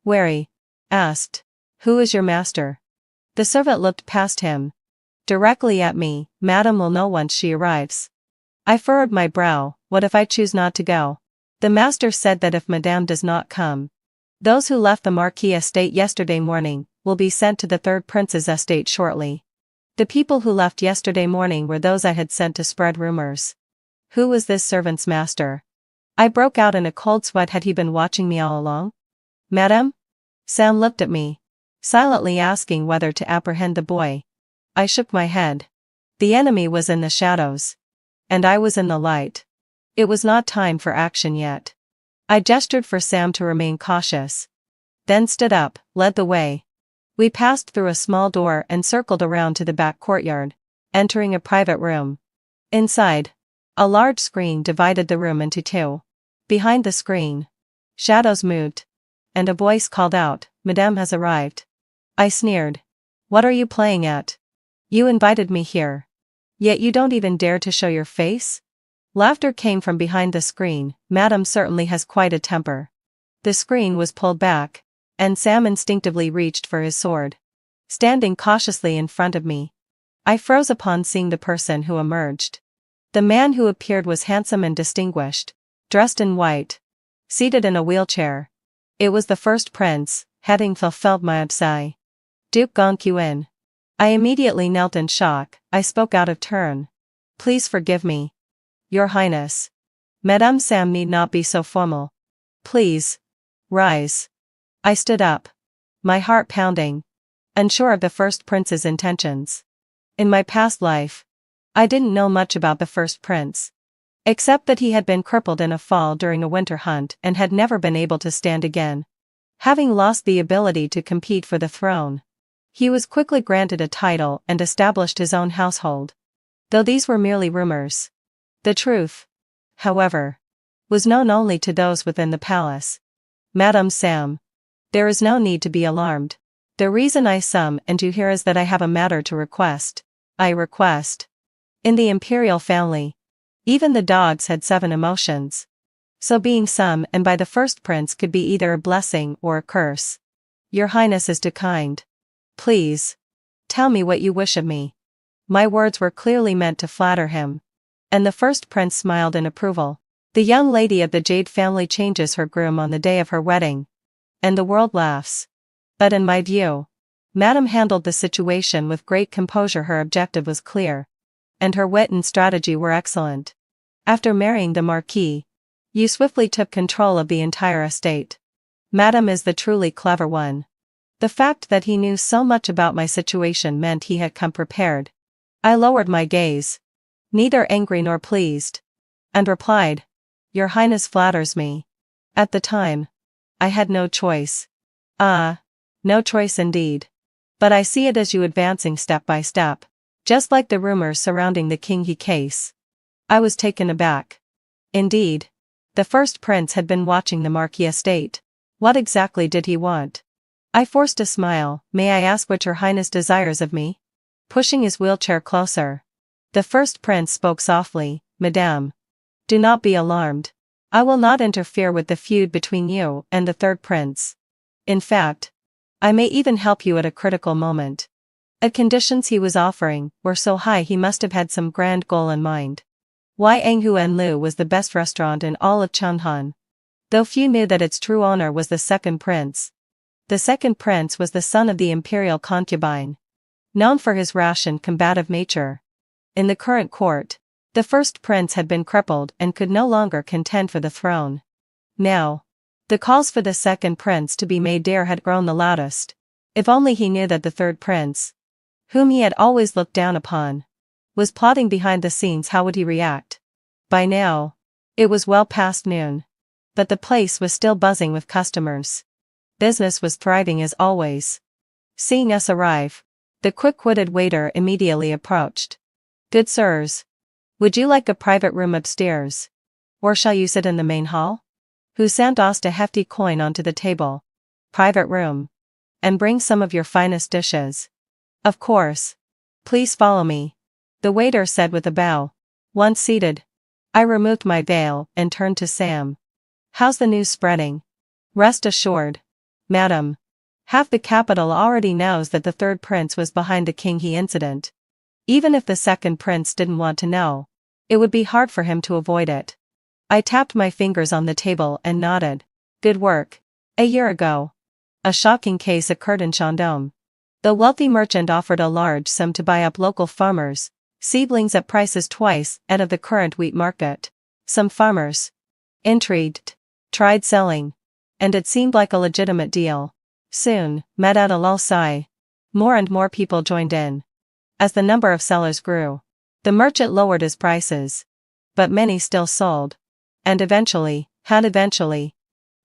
Wary asked. "Who is your master?" The servant looked past him, directly at me. "Madam will know once she arrives." I furrowed my brow. "What if I choose not to go?" The master said that if Madame does not come, those who left the Marquis estate yesterday morning will be sent to the third prince's estate shortly. The people who left yesterday morning were those I had sent to spread rumors. Who was this servant's master? I broke out in a cold sweat. Had he been watching me all along? "Madame?" Sam looked at me, silently asking whether to apprehend the boy. I shook my head. The enemy was in the shadows, and I was in the light. It was not time for action yet. I gestured for Sam to remain cautious, then stood up, led the way. We passed through a small door and circled around to the back courtyard, entering a private room. Inside, a large screen divided the room into 2. Behind the screen, shadows moved, and a voice called out, "Madame has arrived." I sneered. "What are you playing at? You invited me here, yet you don't even dare to show your face?" Laughter came from behind the screen. "Madame certainly has quite a temper." The screen was pulled back, and Sam instinctively reached for his sword. Standing cautiously in front of me, I froze upon seeing the person who emerged. The man who appeared was handsome and distinguished, dressed in white, seated in a wheelchair. It was the first prince, having fulfilled my absai. Duke Gongqin. I immediately knelt in shock. I spoke out of turn. "Please forgive me. Your Highness. Madame Sam need not be so formal. Please. Rise. I stood up. My heart pounding. Unsure of the first prince's intentions. In my past life, I didn't know much about the first prince. Except that he had been crippled in a fall during a winter hunt and had never been able to stand again. Having lost the ability to compete for the throne, he was quickly granted a title and established his own household. Though these were merely rumors. The truth, however, was known only to those within the palace. Madame Sam. There is no need to be alarmed. The reason I summoned you here is that I have a matter to request. I request. In the imperial family, even the dogs had 7 emotions. So being summoned by the first prince could be either a blessing or a curse. Your Highness is too kind. Please. Tell me what you wish of me. My words were clearly meant to flatter him. And the first prince smiled in approval. The young lady of the Jade family changes her groom on the day of her wedding. And the world laughs. But in my view, Madame handled the situation with great composure. Her objective was clear. And her wit and strategy were excellent. After marrying the Marquis, you swiftly took control of the entire estate. Madame is the truly clever one. The fact that he knew so much about my situation meant he had come prepared. I lowered my gaze, neither angry nor pleased, and replied, Your Highness flatters me. At the time, I had no choice. No choice indeed. But I see it as you advancing step by step, just like the rumors surrounding the King case. I was taken aback. Indeed, the first prince had been watching the Marquis estate. What exactly did he want? I forced a smile. May I ask what your Highness desires of me? Pushing his wheelchair closer, the first prince spoke softly, Madame. Do not be alarmed. I will not interfere with the feud between you and the third prince. In fact, I may even help you at a critical moment. The conditions he was offering were so high he must have had some grand goal in mind. Yanghu and Lu was the best restaurant in all of Changhan. Though few knew that its true owner was the second prince. The second prince was the son of the imperial concubine, known for his rash and combative nature. In the current court, the first prince had been crippled and could no longer contend for the throne. Now, the calls for the second prince to be made heir had grown the loudest. If only he knew that the third prince, whom he had always looked down upon, was plotting behind the scenes, how would he react? By now, it was well past noon. But the place was still buzzing with customers. Business was thriving as always. Seeing us arrive, the quick-witted waiter immediately approached. Good sirs. Would you like a private room upstairs? Or shall you sit in the main hall? Hussein tossed a hefty coin onto the table. Private room. And bring some of your finest dishes. Of course. Please follow me, the waiter said with a bow. Once seated, I removed my veil and turned to Sam. How's the news spreading? Rest assured, madam. Half the capital already knows that the third prince was behind the King incident. Even if the second prince didn't want to know, it would be hard for him to avoid it. I tapped my fingers on the table and nodded. Good work. A year ago, a shocking case occurred in Shandong. The wealthy merchant offered a large sum to buy up local farmers, seedlings at prices twice that of the current wheat market. Some farmers, intrigued, tried selling, and it seemed like a legitimate deal. Soon, met at a lull sigh, more and more people joined in. As the number of sellers grew, the merchant lowered his prices. But many still sold. And eventually,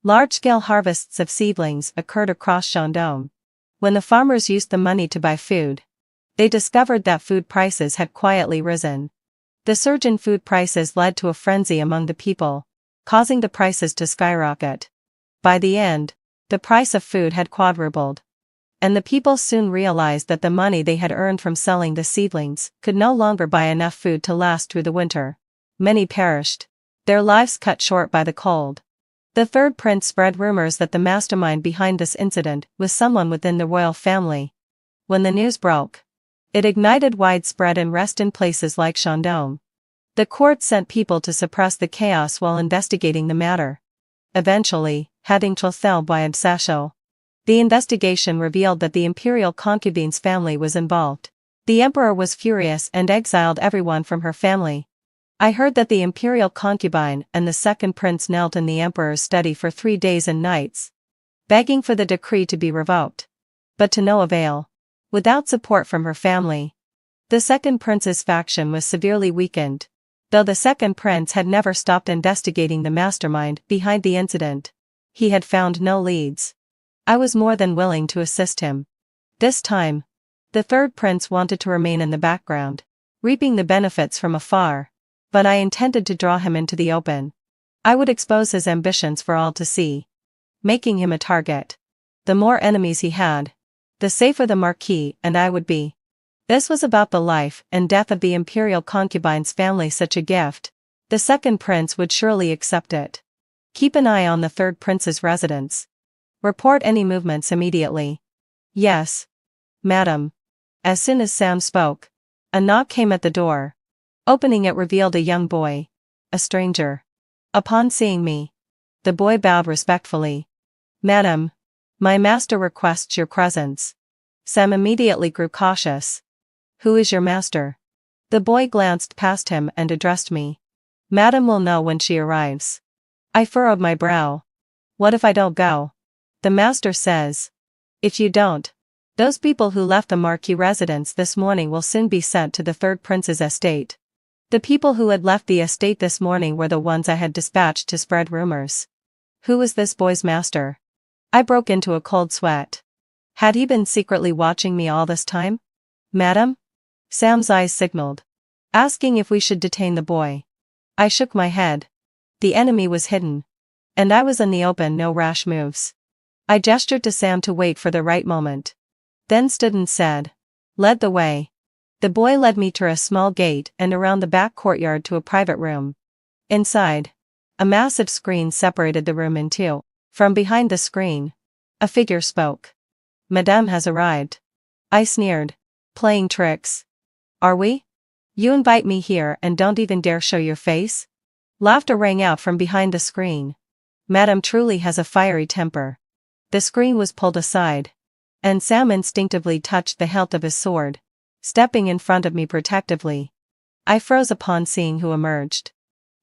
large-scale harvests of seedlings occurred across Shandong. When the farmers used the money to buy food, they discovered that food prices had quietly risen. The surge in food prices led to a frenzy among the people, causing the prices to skyrocket. By the end, the price of food had quadrupled. And the people soon realized that the money they had earned from selling the seedlings could no longer buy enough food to last through the winter. Many perished, their lives cut short by the cold. The third prince spread rumors that the mastermind behind this incident was someone within the royal family. When the news broke, it ignited widespread unrest in places like Shandong. The court sent people to suppress the chaos while investigating the matter. Eventually, having Chothel by Sasho, the investigation revealed that the imperial concubine's family was involved. The emperor was furious and exiled everyone from her family. I heard that the imperial concubine and the second prince knelt in the emperor's study for 3 days and nights, begging for the decree to be revoked. But to no avail. Without support from her family, the second prince's faction was severely weakened, though the second prince had never stopped investigating the mastermind behind the incident. He had found no leads. I was more than willing to assist him. This time, the third prince wanted to remain in the background, reaping the benefits from afar, but I intended to draw him into the open. I would expose his ambitions for all to see, making him a target. The more enemies he had, the safer the Marquis and I would be. This was about the life and death of the imperial concubine's family. Such a gift, the second prince would surely accept it. Keep an eye on the third prince's residence. Report any movements immediately. Yes, madam. As soon as Sam spoke, a knock came at the door. Opening it revealed a young boy, a stranger. Upon seeing me, the boy bowed respectfully. Madam, my master requests your presence. Sam immediately grew cautious. Who is your master? The boy glanced past him and addressed me. Madam will know when she arrives. I furrowed my brow. What if I don't go? The master says. If you don't, those people who left the Marquis residence this morning will soon be sent to the third prince's estate. The people who had left the estate this morning were the ones I had dispatched to spread rumors. Who was this boy's master? I broke into a cold sweat. Had he been secretly watching me all this time? Madam? Sam's eyes signaled, asking if we should detain the boy. I shook my head. The enemy was hidden, and I was in the open. No rash moves. I gestured to Sam to wait for the right moment, then stood and said, "Lead the way." The boy led me through a small gate and around the back courtyard to a private room. Inside, a massive screen separated the room in two. From behind the screen, a figure spoke. Madame has arrived. I sneered. Playing tricks. Are we? You invite me here and don't even dare show your face? Laughter rang out from behind the screen. Madame truly has a fiery temper. The screen was pulled aside, and Sam instinctively touched the hilt of his sword, stepping in front of me protectively. I froze upon seeing who emerged.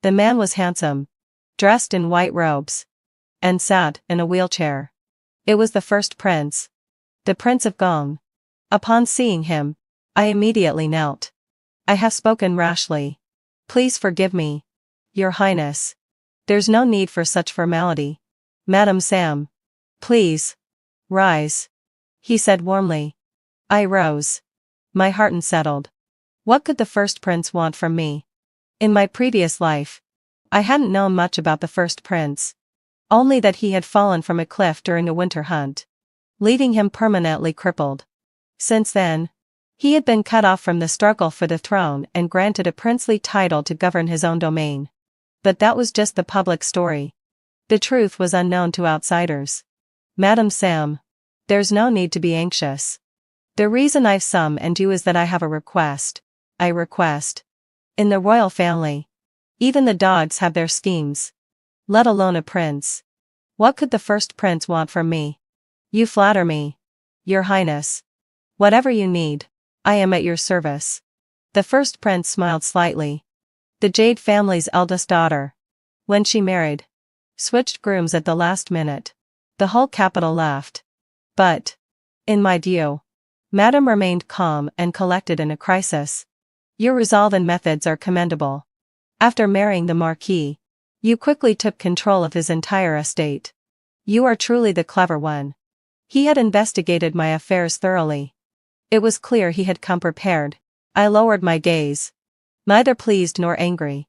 The man was handsome, dressed in white robes, and sat in a wheelchair. It was the first prince, the Prince of Gong. Upon seeing him, I immediately knelt. I have spoken rashly. Please forgive me, Your Highness. There's no need for such formality. Madam Sam, please, rise, he said warmly. I rose. My heart unsettled. What could the first prince want from me? In my previous life, I hadn't known much about the first prince. Only that he had fallen from a cliff during a winter hunt, leaving him permanently crippled. Since then, he had been cut off from the struggle for the throne and granted a princely title to govern his own domain. But that was just the public story. The truth was unknown to outsiders. Madam Sam, there's no need to be anxious. The reason I've summoned you is that I have a request. I request. In the royal family, even the dogs have their schemes, let alone a prince. What could the first prince want from me? You flatter me, Your Highness. Whatever you need, I am at your service. The first prince smiled slightly. The Jade family's eldest daughter, when she married, switched grooms at the last minute. The whole capital laughed. But, in my view, Madame remained calm and collected in a crisis. Your resolve and methods are commendable. After marrying the Marquis, you quickly took control of his entire estate. You are truly the clever one. He had investigated my affairs thoroughly. It was clear he had come prepared. I lowered my gaze, neither pleased nor angry.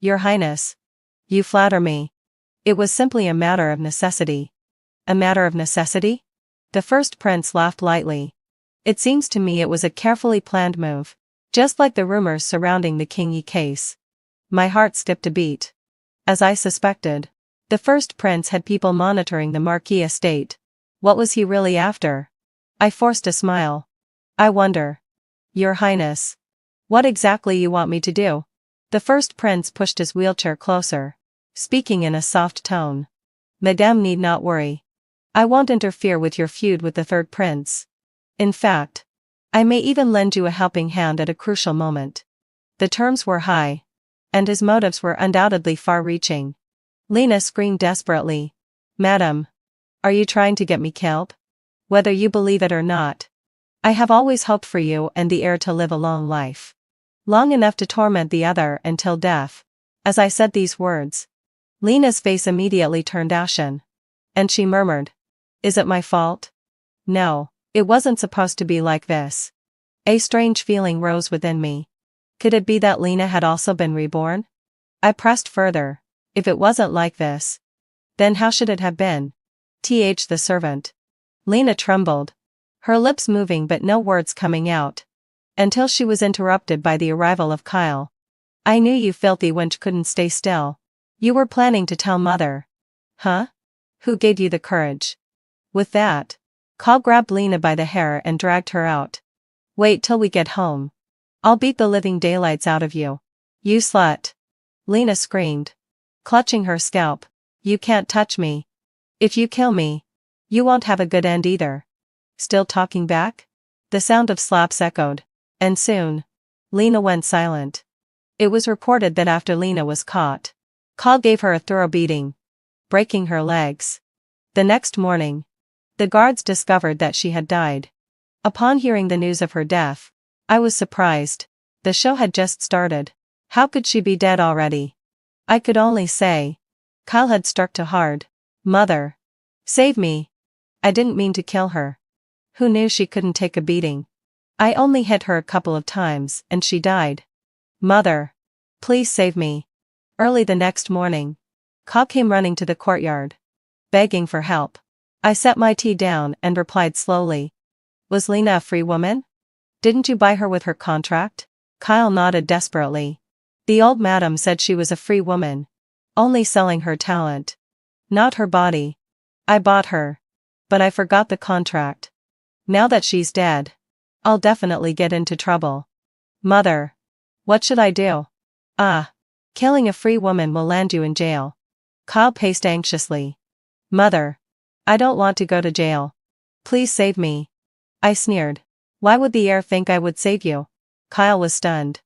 Your Highness, you flatter me. It was simply a matter of necessity. A matter of necessity? The first prince laughed lightly. It seems to me it was a carefully planned move, just like the rumors surrounding the King Yi case. My heart skipped a beat. As I suspected, the first prince had people monitoring the Marquis estate. What was he really after? I forced a smile. I wonder, Your Highness, what exactly you want me to do? The first prince pushed his wheelchair closer, speaking in a soft tone. Madame need not worry. I won't interfere with your feud with the third prince. In fact, I may even lend you a helping hand at a crucial moment. The terms were high. and his motives were undoubtedly far-reaching. Lena screamed desperately. "Madam, are you trying to get me killed? Whether you believe it or not, I have always hoped for you and the heir to live a long life. Long enough to torment the other until death." As I said these words, Lena's face immediately turned ashen. And she murmured, "Is it my fault? No, it wasn't supposed to be like this." A strange feeling rose within me. Could it be that Lena had also been reborn? I pressed further. If it wasn't like this, then how should it have been? The servant. Lena trembled, her lips moving but no words coming out, until she was interrupted by the arrival of Kyle. "I knew you filthy wench couldn't stay still. You were planning to tell mother. Huh? Who gave you the courage?" With that, Kyle grabbed Lena by the hair and dragged her out. "Wait till we get home. I'll beat the living daylights out of you. You slut!" Lena screamed, clutching her scalp. "You can't touch me. If you kill me, you won't have a good end either." Still talking back? The sound of slaps echoed, and soon, Lena went silent. It was reported that after Lena was caught, Kyle gave her a thorough beating, breaking her legs. The next morning, the guards discovered that she had died. Upon hearing the news of her death, I was surprised. The show had just started. How could she be dead already? I could only say, Kyle had struck too hard. "Mother, save me. I didn't mean to kill her. Who knew she couldn't take a beating? I only hit her a couple of times and she died. Mother, please save me." Early the next morning, Kyle came running to the courtyard, begging for help. I set my tea down and replied slowly, "Was Lena a free woman? Didn't you buy her with her contract?" Kyle nodded desperately. "The old madam said she was a free woman, only selling her talent, not her body. I bought her, but I forgot the contract. Now that she's dead, I'll definitely get into trouble. Mother, what should I do?" Killing a free woman will land you in jail." Kyle paced anxiously. "Mother, I don't want to go to jail. Please save me." I sneered. "Why would the heir think I would save you?" Kyle was stunned.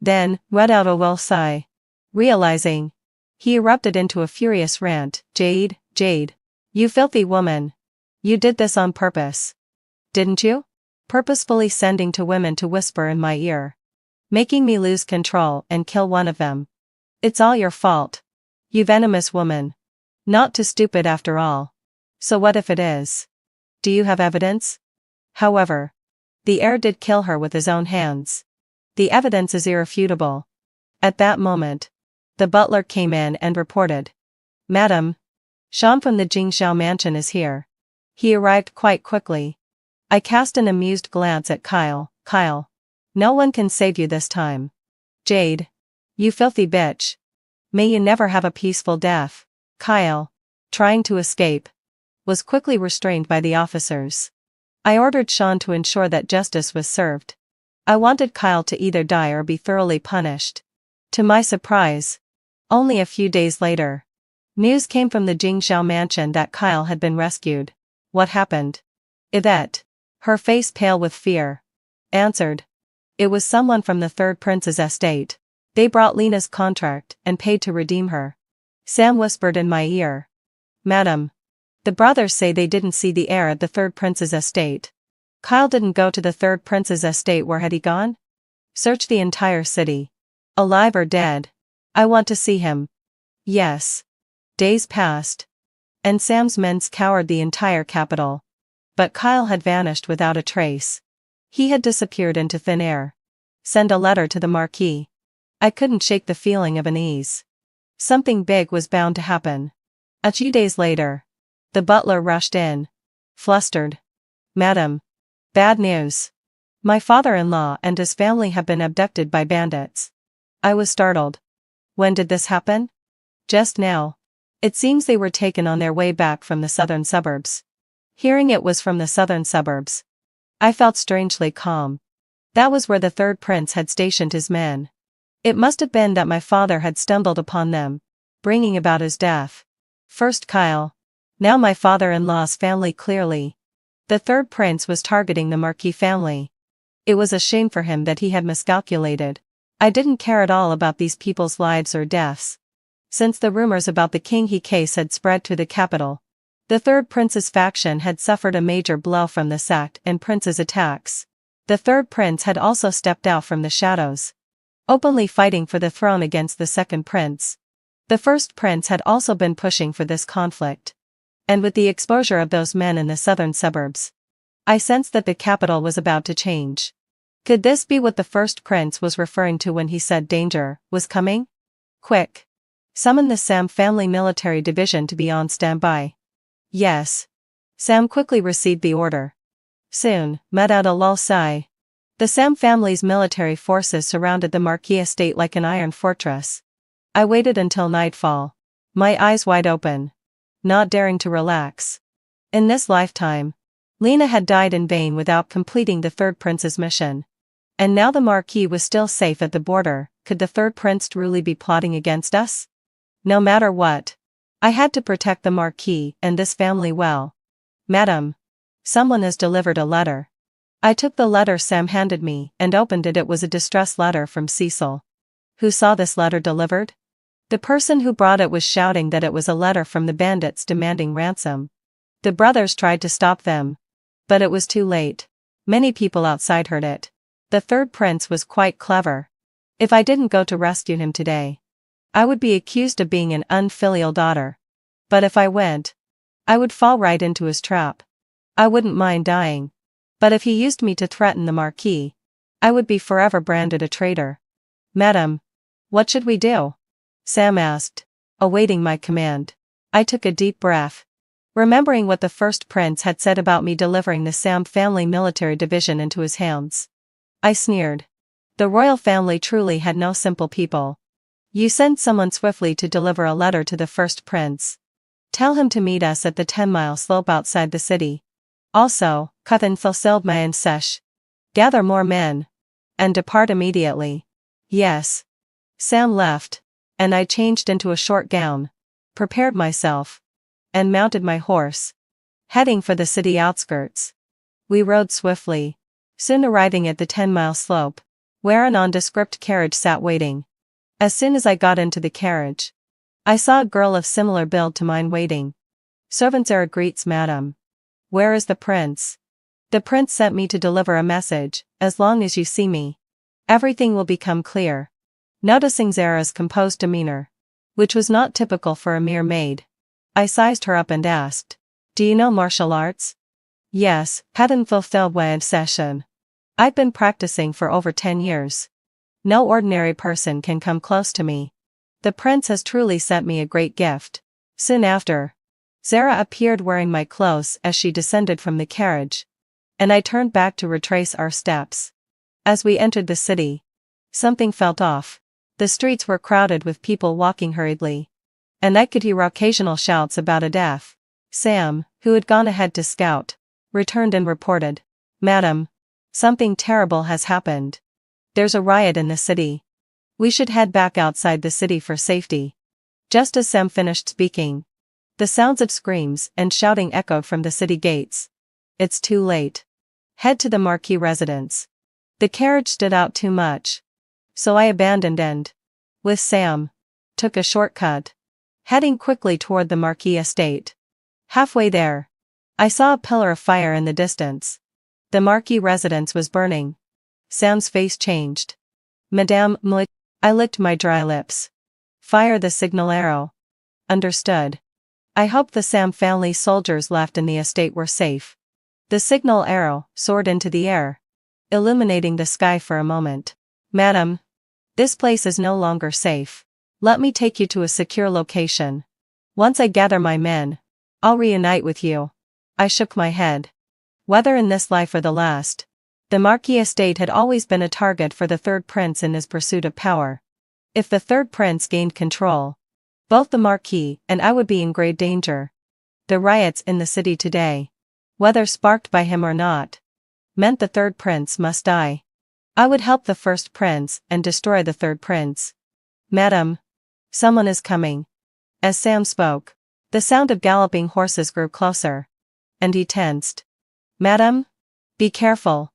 Then, let out a well sigh. Realizing, he erupted into a furious rant. Jade, you filthy woman. You did this on purpose. Didn't you? Purposefully sending to women to whisper in my ear, making me lose control and kill one of them. It's all your fault. You venomous woman. Not too stupid after all. So what if it is? Do you have evidence? However, the heir did kill her with his own hands. The evidence is irrefutable. At that moment, the butler came in and reported, "Madam, Sean from the Jingxiao mansion is here." He arrived quite quickly. I cast an amused glance at Kyle. "Kyle, no one can save you this time. Jade, you filthy bitch. May you never have a peaceful death." Kyle, trying to escape, was quickly restrained by the officers. I ordered Sean to ensure that justice was served. I wanted Kyle to either die or be thoroughly punished. To my surprise, only a few days later, news came from the Jingxiao mansion that Kyle had been rescued. "What happened?" Yvette, her face pale with fear, answered, "It was someone from the third prince's estate. They brought Lena's contract and paid to redeem her." Sam whispered in my ear, "Madam, the brothers say they didn't see the heir at the third prince's estate." Kyle didn't go to the third prince's estate. Where had he gone? Search the entire city. Alive or dead. I want to see him. Yes. Days passed, and Sam's men scoured the entire capital. But Kyle had vanished without a trace. He had disappeared into thin air. Send a letter to the Marquis. I couldn't shake the feeling of unease. Something big was bound to happen. A few days later, the butler rushed in, flustered. "Madam, bad news. My father-in-law and his family have been abducted by bandits." I was startled. "When did this happen?" "Just now. It seems they were taken on their way back from the southern suburbs." Hearing it was from the southern suburbs, I felt strangely calm. That was where the third prince had stationed his men. It must have been that my father had stumbled upon them, bringing about his death. First Kyle, now my father-in-law's family. Clearly, the third prince was targeting the Marquis family. It was a shame for him that he had miscalculated. I didn't care at all about these people's lives or deaths. Since the rumors about the King He case had spread to the capital, the third prince's faction had suffered a major blow from the sect and prince's attacks. The third prince had also stepped out from the shadows, openly fighting for the throne against the second prince. The first prince had also been pushing for this conflict. And with the exposure of those men in the southern suburbs, I sensed that the capital was about to change. Could this be what the first prince was referring to when he said danger was coming? Quick! Summon the Sam family military division to be on standby. Yes. Sam quickly received the order. Soon, met out a lull sigh. The Sam family's military forces surrounded the Marquis estate like an iron fortress. I waited until nightfall, my eyes wide open, not daring to relax. In this lifetime, Lena had died in vain without completing the third prince's mission. And now the Marquis was still safe at the border. Could the third prince truly be plotting against us? No matter what, I had to protect the Marquis and this family well. Madam, someone has delivered a letter. I took the letter Sam handed me and opened it. It was a distress letter from Cecil. Who saw this letter delivered? The person who brought it was shouting that it was a letter from the bandits demanding ransom. The brothers tried to stop them, but it was too late. Many people outside heard it. The third prince was quite clever. If I didn't go to rescue him today, I would be accused of being an unfilial daughter. But if I went, I would fall right into his trap. I wouldn't mind dying. But if he used me to threaten the Marquis, I would be forever branded a traitor. Madam, what should we do? Sam asked, awaiting my command. I took a deep breath, remembering what the first prince had said about me delivering the Sam family military division into his hands. I sneered. The royal family truly had no simple people. You send someone swiftly to deliver a letter to the first prince. Tell him to meet us at the 10-mile slope outside the city. Also, cut and fulfill my sesh. Gather more men. And depart immediately. Yes. Sam left, and I changed into a short gown, prepared myself, and mounted my horse, heading for the city outskirts. We rode swiftly, soon arriving at the 10-mile slope, where a nondescript carriage sat waiting. As soon as I got into the carriage, I saw a girl of similar build to mine waiting. Servants are greets madam. Where is the prince? The prince sent me to deliver a message. As long as you see me, everything will become clear. Noticing Zara's composed demeanor, which was not typical for a mere maid, I sized her up and asked, do you know martial arts? Yes, hadn't fulfilled my session. I've been practicing for over 10 years. No ordinary person can come close to me. The prince has truly sent me a great gift. Soon after, Zara appeared wearing my clothes as she descended from the carriage, and I turned back to retrace our steps. As we entered the city, something felt off. The streets were crowded with people walking hurriedly, and I could hear occasional shouts about a death. Sam, who had gone ahead to scout, returned and reported, Madam, something terrible has happened. There's a riot in the city. We should head back outside the city for safety. Just as Sam finished speaking, the sounds of screams and shouting echoed from the city gates. It's too late. Head to the Marquis residence. The carriage stood out too much, so I abandoned and, with Sam, took a shortcut, heading quickly toward the Marquis estate. Halfway there, I saw a pillar of fire in the distance. The Marquis residence was burning. Sam's face changed. Madame, I licked my dry lips. Fire the signal arrow. Understood. I hoped the Sam family soldiers left in the estate were safe. The signal arrow soared into the air, illuminating the sky for a moment. Madam, this place is no longer safe. Let me take you to a secure location. Once I gather my men, I'll reunite with you. I shook my head. Whether in this life or the last, the Marquis estate had always been a target for the third prince in his pursuit of power. If the third prince gained control, both the Marquis and I would be in great danger. The riots in the city today, whether sparked by him or not, meant the third prince must die. I would help the first prince and destroy the third prince. Madam, someone is coming. As Sam spoke, the sound of galloping horses grew closer, and he tensed. Madam, be careful.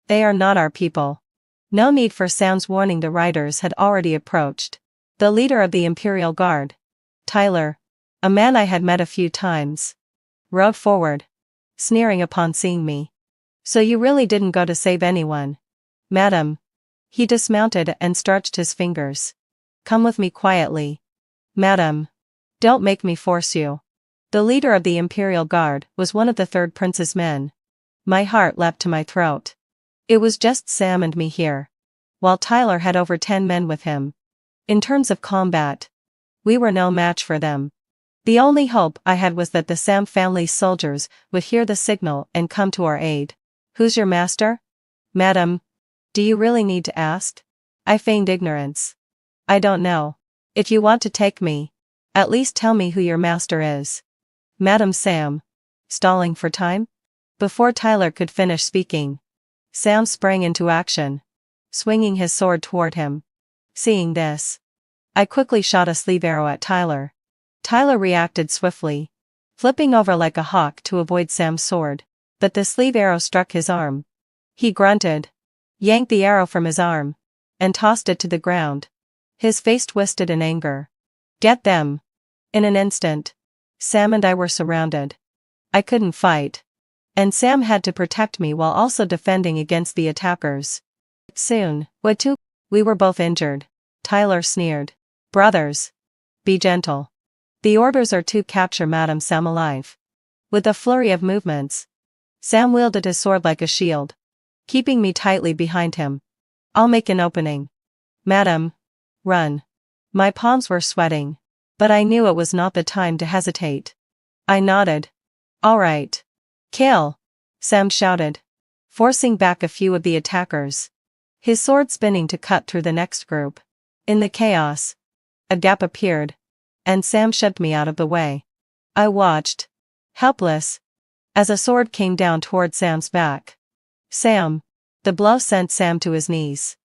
They are not our people. No need for sounds warning, the riders had already approached. The leader of the Imperial Guard, Tyler, a man I had met a few times, rode forward, sneering upon seeing me. So you really didn't go to save anyone, madam? He dismounted and stretched his fingers. Come with me quietly, madam. Don't make me force you. The leader of the Imperial Guard was one of the third prince's men. My heart leapt to my throat. It was just Sam and me here, while Tyler had over 10 men with him. In terms of combat, we were no match for them. The only hope I had was that the Sam family's soldiers would hear the signal and come to our aid. Who's your master? Madam, do you really need to ask? I feigned ignorance. I don't know. If you want to take me, at least tell me who your master is. Madam Sam. Stalling for time? Before Tyler could finish speaking, Sam sprang into action, swinging his sword toward him. Seeing this, I quickly shot a sleeve arrow at Tyler. Tyler reacted swiftly, flipping over like a hawk to avoid Sam's sword, but the sleeve arrow struck his arm. He grunted, yanked the arrow from his arm, and tossed it to the ground. His face twisted in anger. Get them! In an instant, Sam and I were surrounded. I couldn't fight, and Sam had to protect me while also defending against the attackers. Soon, we were both injured. Tyler sneered. Brothers, be gentle. The orders are to capture Madame Sam alive. With a flurry of movements, Sam wielded his sword like a shield, keeping me tightly behind him. I'll make an opening. Madam, run. My palms were sweating, but I knew it was not the time to hesitate. I nodded. All right. Kill! Sam shouted, forcing back a few of the attackers, his sword spinning to cut through the next group. In the chaos, a gap appeared, and Sam shoved me out of the way. I watched, helpless, as a sword came down toward Sam's back. Sam! The blow sent Sam to his knees.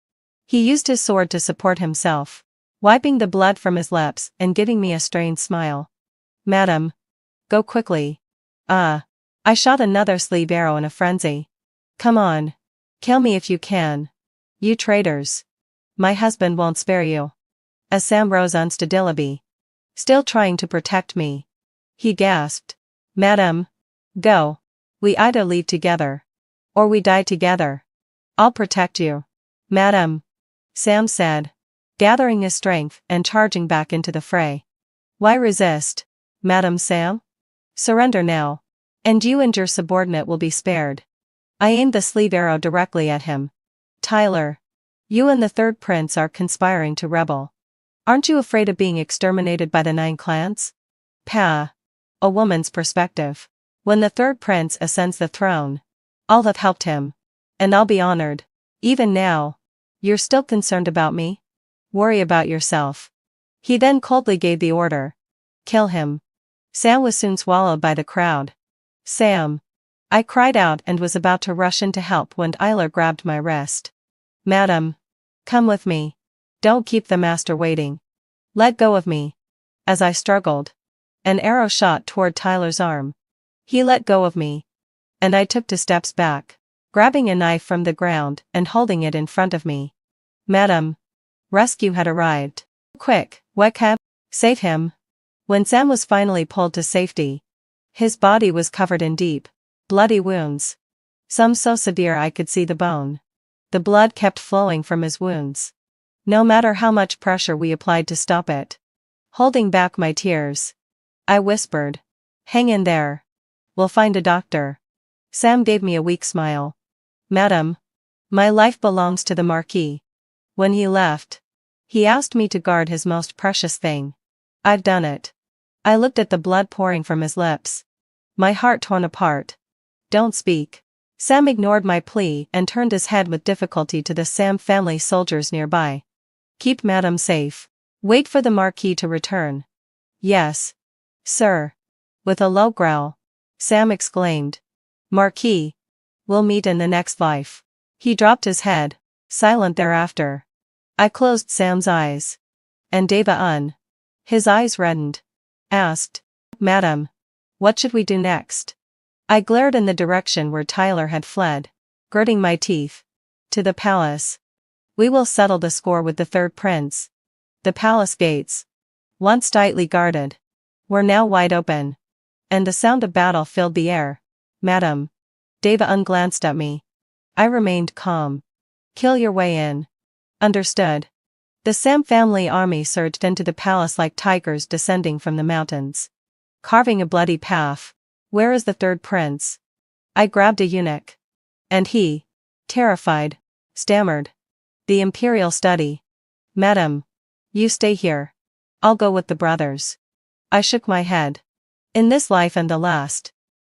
He used his sword to support himself, wiping the blood from his lips and giving me a strained smile. Madam, go quickly. I shot another sleeve arrow in a frenzy. Come on. Kill me if you can. You traitors. My husband won't spare you. As Sam rose unsteadily, still trying to protect me, he gasped. Madam, go. We either leave together, or we die together. I'll protect you. Madam, Sam said, gathering his strength and charging back into the fray. Why resist, Madam Sam? Surrender now, and you and your subordinate will be spared. I aimed the sleeve arrow directly at him. Tyler, you and the third prince are conspiring to rebel. Aren't you afraid of being exterminated by the 9 clans? Pah. A woman's perspective. When the third prince ascends the throne, I'll have helped him, and I'll be honored. Even now, you're still concerned about me? Worry about yourself. He then coldly gave the order. Kill him. Sam was soon swallowed by the crowd. Sam! I cried out and was about to rush in to help when Tyler grabbed my wrist. Madam, come with me. Don't keep the master waiting. Let go of me. As I struggled, an arrow shot toward Tyler's arm. He let go of me, and I took 2 steps back, grabbing a knife from the ground and holding it in front of me. Madam, rescue had arrived. Quick, Weckham, save him. When Sam was finally pulled to safety, his body was covered in deep, bloody wounds. Some so severe I could see the bone. The blood kept flowing from his wounds, no matter how much pressure we applied to stop it. Holding back my tears, I whispered, hang in there. We'll find a doctor. Sam gave me a weak smile. Madam, my life belongs to the Marquis. When he left, he asked me to guard his most precious thing. I've done it. I looked at the blood pouring from his lips, my heart torn apart. Don't speak. Sam ignored my plea and turned his head with difficulty to the Sam family soldiers nearby. Keep Madam safe. Wait for the Marquis to return. Yes, sir. With a low growl, Sam exclaimed. Marquis, we'll meet in the next life. He dropped his head, silent thereafter. I closed Sam's eyes. And his eyes reddened, asked, Madam, what should we do next? I glared in the direction where Tyler had fled, gritting my teeth. To the palace. We will settle the score with the third prince. The palace gates, once tightly guarded, were now wide open. And the sound of battle filled the air. Madam. Deva unglanced at me. I remained calm. Kill your way in. Understood. The Sam family army surged into the palace like tigers descending from the mountains, carving a bloody path. Where is the third prince? I grabbed a eunuch. And he, terrified, stammered. The imperial study. Madam. You stay here. I'll go with the brothers. I shook my head. In this life and the last,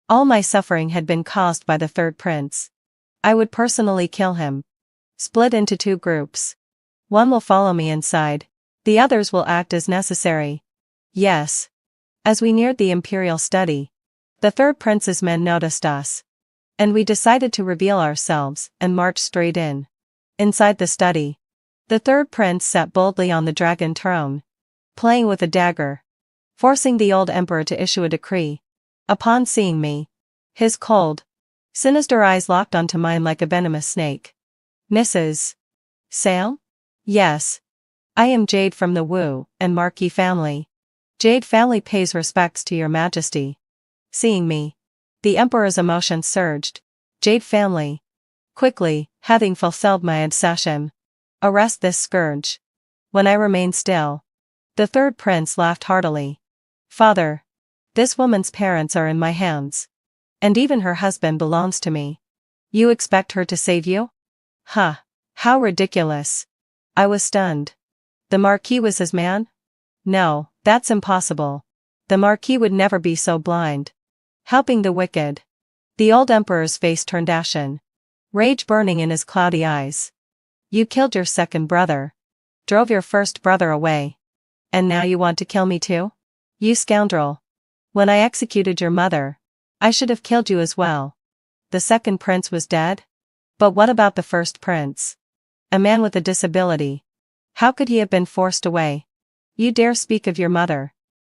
all my suffering had been caused by the third prince. I would personally kill him. Split into 2 groups. One will follow me inside, the others will act as necessary. Yes. As we neared the imperial study, the third prince's men noticed us. And we decided to reveal ourselves and march straight in. Inside the study, the third prince sat boldly on the dragon throne, playing with a dagger, forcing the old emperor to issue a decree. Upon seeing me, his cold, sinister eyes locked onto mine like a venomous snake. Mrs. Sam? Yes. I am Jade from the Wu and Marquis family. Jade family pays respects to your majesty. Seeing me, the emperor's emotions surged. Jade family. Quickly, having fulfilled my obsession. Arrest this scourge. When I remained still, the third prince laughed heartily. Father. This woman's parents are in my hands. And even her husband belongs to me. You expect her to save you? Huh. How ridiculous. I was stunned. The Marquis was his man? No, that's impossible. The Marquis would never be so blind. Helping the wicked. The old emperor's face turned ashen, rage burning in his cloudy eyes. You killed your second brother. Drove your first brother away. And now you want to kill me too? You scoundrel. When I executed your mother, I should have killed you as well. The second prince was dead? But what about the first prince? A man with a disability. How could he have been forced away? You dare speak of your mother?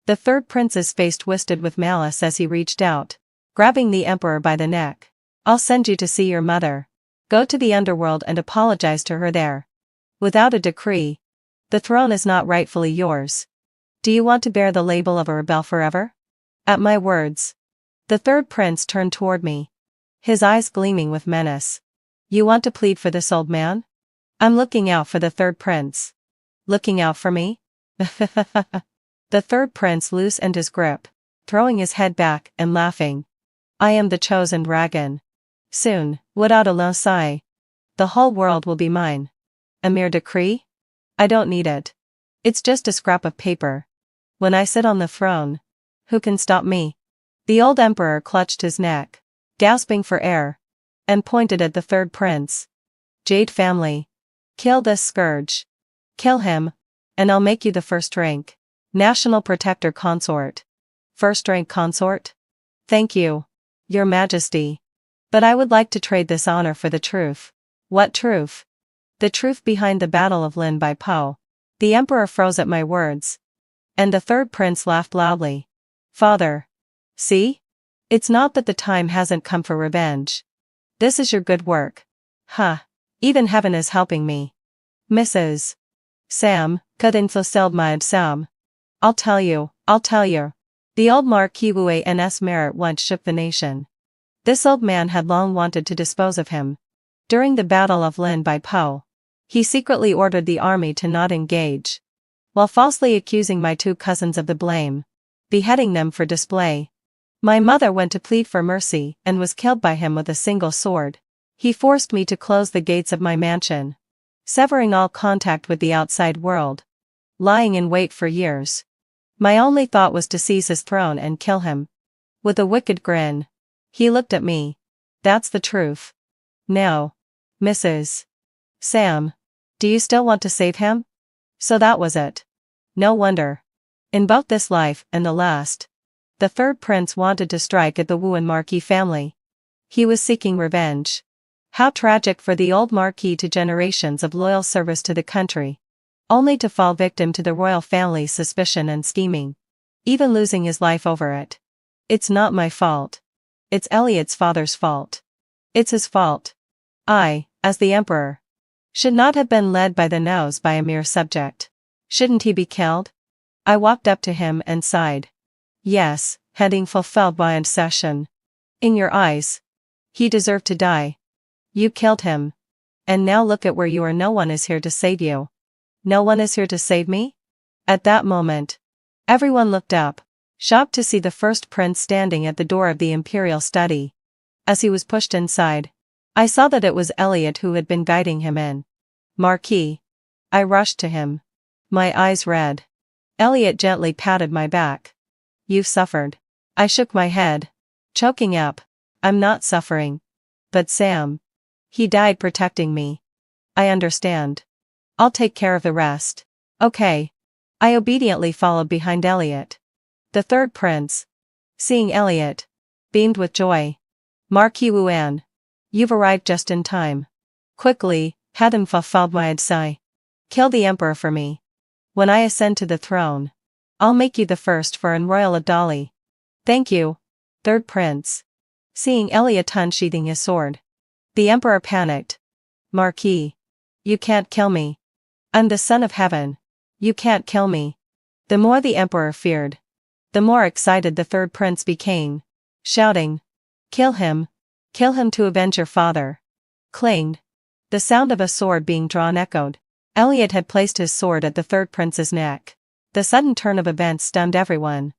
The third prince's face twisted with malice as he reached out, grabbing the emperor by the neck. I'll send you to see your mother. Go to the underworld and apologize to her there. Without a decree, the throne is not rightfully yours. Do you want to bear the label of a rebel forever? At my words, the third prince turned toward me, his eyes gleaming with menace. You want to plead for this old man? I'm looking out for the third prince. Looking out for me? The third prince loosened his grip, throwing his head back and laughing. I am the chosen dragon. Soon, without a low sigh, the whole world will be mine. A mere decree? I don't need it. It's just a scrap of paper. When I sit on the throne, who can stop me? The old emperor clutched his neck, gasping for air, and pointed at the third prince. Jade family. Kill this scourge. Kill him, and I'll make you the first-rank National Protector Consort. First-rank consort? Thank you, Your Majesty. But I would like to trade this honor for the truth. What truth? The truth behind the Battle of Lin Bai Po. The emperor froze at my words. And the third prince laughed loudly. Father. See? It's not that the time hasn't come for revenge. This is your good work. Huh. Even heaven is helping me. Mrs. Sam, couldn't fulfill my absam. I'll tell you. The old Marquis Wu-An's merit once shook the nation. This old man had long wanted to dispose of him. During the Battle of Lin Bai Po, he secretly ordered the army to not engage, while falsely accusing my 2 cousins of the blame, beheading them for display. My mother went to plead for mercy and was killed by him with a single sword. He forced me to close the gates of my mansion, severing all contact with the outside world, lying in wait for years. My only thought was to seize his throne and kill him. With a wicked grin, he looked at me. That's the truth. Now, Mrs. Sam, do you still want to save him? So that was it. No wonder. In both this life and the last, the third prince wanted to strike at the Wu and Marquis family. He was seeking revenge. How tragic for the old Marquis to generations of loyal service to the country, only to fall victim to the royal family's suspicion and scheming, even losing his life over it. It's not my fault. It's Elliot's father's fault. It's his fault. I, as the emperor, Should not have been led by the nose by a mere subject. Shouldn't he be killed? I walked up to him and sighed. Yes, having fulfilled my obsession. In your eyes. He deserved to die. You killed him. And now look at where you are. No one is here to save you. No one is here to save me? At that moment, everyone looked up, shocked to see the first prince standing at the door of the imperial study. As he was pushed inside, I saw that it was Elliot who had been guiding him in. Marquis. I rushed to him. My eyes red. Elliot gently patted my back. You've suffered. I shook my head, choking up. I'm not suffering. But Sam. He died protecting me. I understand. I'll take care of the rest. Okay. I obediently followed behind Elliot. The third prince, seeing Elliot, beamed with joy. Marquis Wuan. You've arrived just in time. Quickly, had him fulfilled my adsi. Kill the emperor for me. When I ascend to the throne, I'll make you the first for in royal Adali. Thank you, third prince. Seeing Elliot unsheathing his sword, the emperor panicked. Marquis. You can't kill me. I'm the son of heaven. You can't kill me. The more the emperor feared, the more excited the third prince became, shouting. Kill him to avenge your father. Clanged. The sound of a sword being drawn echoed. Elliot had placed his sword at the third prince's neck. The sudden turn of events stunned everyone.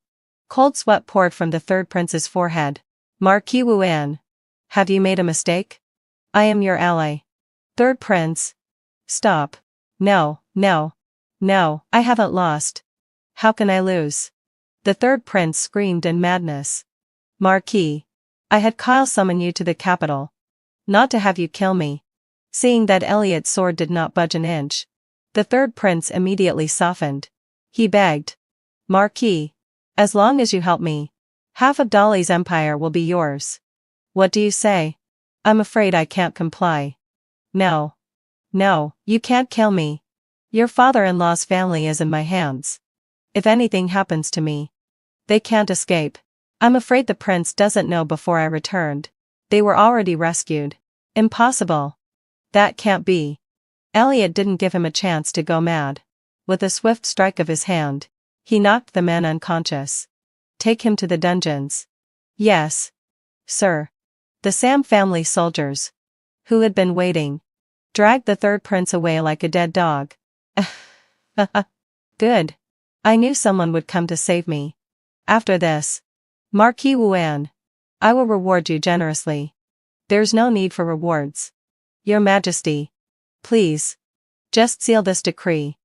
Cold sweat poured from the third prince's forehead. Marquis Wuan. Have you made a mistake? I am your ally. Third prince. Stop. No, I haven't lost. How can I lose? The third prince screamed in madness. Marquis. I had Kyle summon you to the capital. Not to have you kill me. Seeing that Elliot's sword did not budge an inch, the third prince immediately softened. He begged. Marquis. As long as you help me, half of Dali's empire will be yours. What do you say? I'm afraid I can't comply. No, you can't kill me. Your father-in-law's family is in my hands. If anything happens to me, they can't escape. I'm afraid the prince doesn't know before I returned. They were already rescued. Impossible. That can't be. Elliot didn't give him a chance to go mad. With a swift strike of his hand, he knocked the man unconscious. Take him to the dungeons. Yes, sir. The Sam family soldiers, who had been waiting, dragged the third prince away like a dead dog. Good. I knew someone would come to save me. After this, Marquis Wuan, I will reward you generously. There's no need for rewards. Your Majesty. Please. Just seal this decree.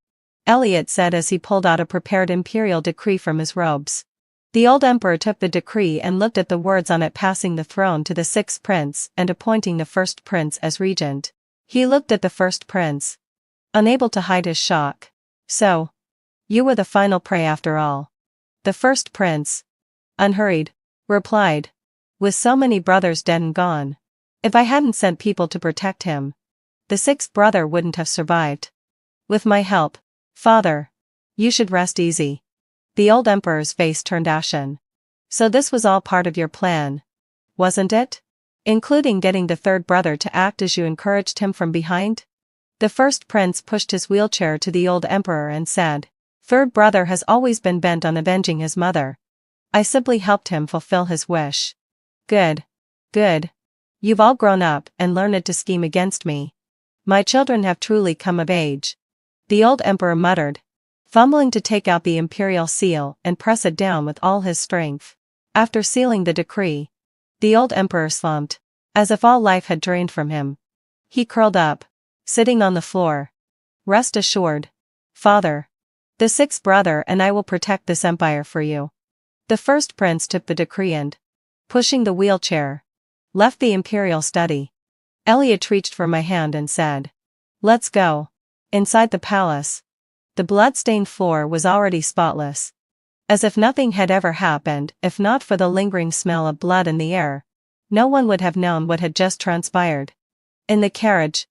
Elliot said as he pulled out a prepared imperial decree from his robes. The old emperor took the decree and looked at the words on it, passing the throne to the sixth prince and appointing the first prince as regent. He looked at the first prince, unable to hide his shock. So, you were the final prey after all. The first prince, unhurried, replied. With so many brothers dead and gone, if I hadn't sent people to protect him, the sixth brother wouldn't have survived. With my help, father, you should rest easy. The old emperor's face turned ashen. So this was all part of your plan, wasn't it? Including getting the third brother to act as you encouraged him from behind? The first prince pushed his wheelchair to the old emperor and said, Third brother has always been bent on avenging his mother. I simply helped him fulfill his wish. Good. You've all grown up and learned to scheme against me. My children have truly come of age. The old emperor muttered, fumbling to take out the imperial seal and press it down with all his strength. After sealing the decree, the old emperor slumped, as if all life had drained from him. He curled up, sitting on the floor. Rest assured, father. The sixth brother and I will protect this empire for you. The first prince took the decree and, pushing the wheelchair, left the imperial study. Elliot reached for my hand and said, Let's go. Inside the palace, the blood-stained floor was already spotless. As if nothing had ever happened. If not for the lingering smell of blood in the air, no one would have known what had just transpired. In the carriage,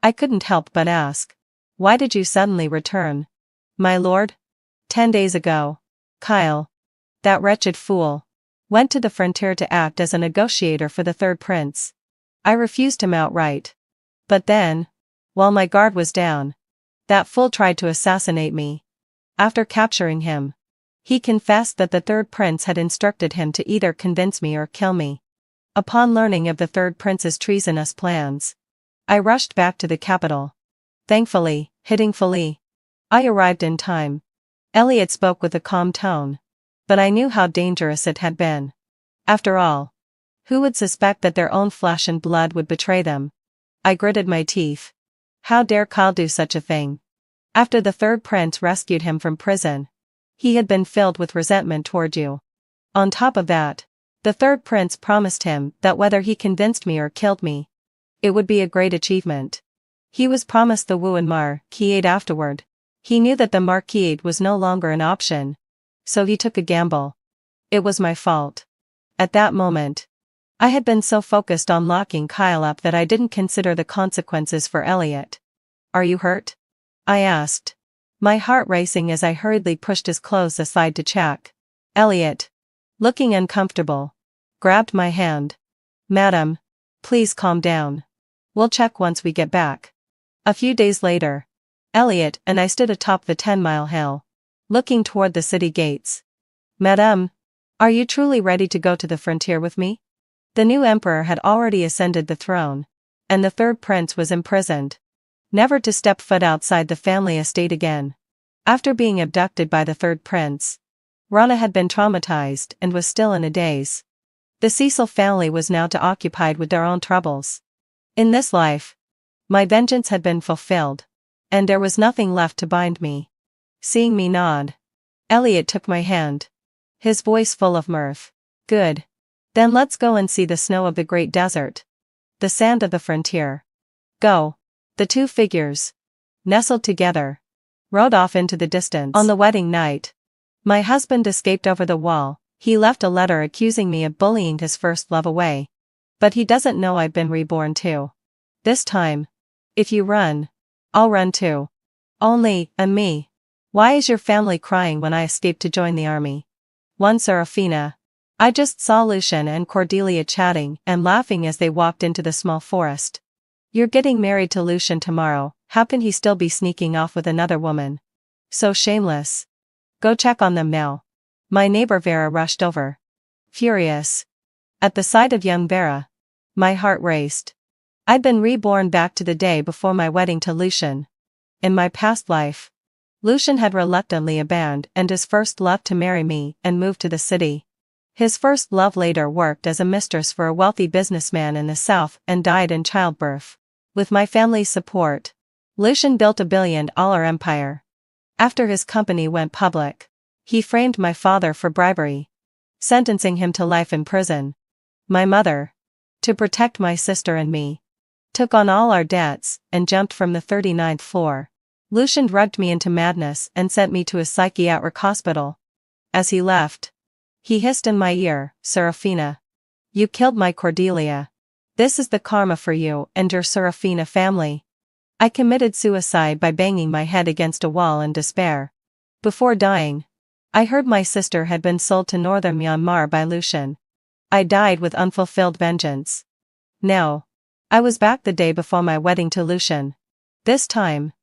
I couldn't help but ask, Why did you suddenly return? My lord? 10 days ago, Kyle, that wretched fool, went to the frontier to act as a negotiator for the third prince. I refused him outright. But then, while my guard was down. That fool tried to assassinate me. After capturing him, he confessed that the third prince had instructed him to either convince me or kill me. Upon learning of the third prince's treasonous plans, I rushed back to the capital. Thankfully, I arrived in time. Elliot spoke with a calm tone. But I knew how dangerous it had been. After all, who would suspect that their own flesh and blood would betray them? I gritted my teeth. How dare Kyle do such a thing? After the third prince rescued him from prison, he had been filled with resentment toward you. On top of that, the third prince promised him that whether he convinced me or killed me, it would be a great achievement. He was promised the Wu and Marquise afterward. He knew that the Marquise was no longer an option, so he took a gamble. It was my fault. At that moment, I had been so focused on locking Kyle up that I didn't consider the consequences for Elliot. Are you hurt? I asked, my heart racing as I hurriedly pushed his clothes aside to check. Elliot, looking uncomfortable, grabbed my hand. Madam, please calm down. We'll check once we get back. A few days later, Elliot and I stood atop the 10-mile hill, looking toward the city gates. Madame, are you truly ready to go to the frontier with me? The new emperor had already ascended the throne, and the third prince was imprisoned, never to step foot outside the family estate again. After being abducted by the third prince, Rana had been traumatized and was still in a daze. The Cecil family was now occupied with their own troubles. In this life, my vengeance had been fulfilled, and there was nothing left to bind me. Seeing me nod, Elliot took my hand, his voice full of mirth. Good. Then let's go and see the snow of the great desert, the sand of the frontier. Go. The two figures, nestled together, rode off into the distance. On the wedding night, my husband escaped over the wall. He left a letter accusing me of bullying his first love away. But he doesn't know I've been reborn too. This time, if you run, I'll run too. Only, me. Why is your family crying when I escaped to join the army? One Serafina. I just saw Lucian and Cordelia chatting and laughing as they walked into the small forest. You're getting married to Lucian tomorrow. How can he still be sneaking off with another woman? So shameless. Go check on them now. My neighbor Vera rushed over, furious. At the sight of young Vera, my heart raced. I'd been reborn back to the day before my wedding to Lucian. In my past life, Lucian had reluctantly abandoned his first love to marry me and moved to the city. His first love later worked as a mistress for a wealthy businessman in the south and died in childbirth. With my family's support, Lucian built a billion-dollar empire. After his company went public, he framed my father for bribery, sentencing him to life in prison. My mother, to protect my sister and me, took on all our debts and jumped from the 39th floor. Lucian drugged me into madness and sent me to a psychiatric hospital. As he left, he hissed in my ear, Serafina, you killed my Cordelia. This is the karma for you and your Serafina family. I committed suicide by banging my head against a wall in despair. Before dying, I heard my sister had been sold to northern Myanmar by Lucian. I died with unfulfilled vengeance. Now, I was back the day before my wedding to Lucian. This time,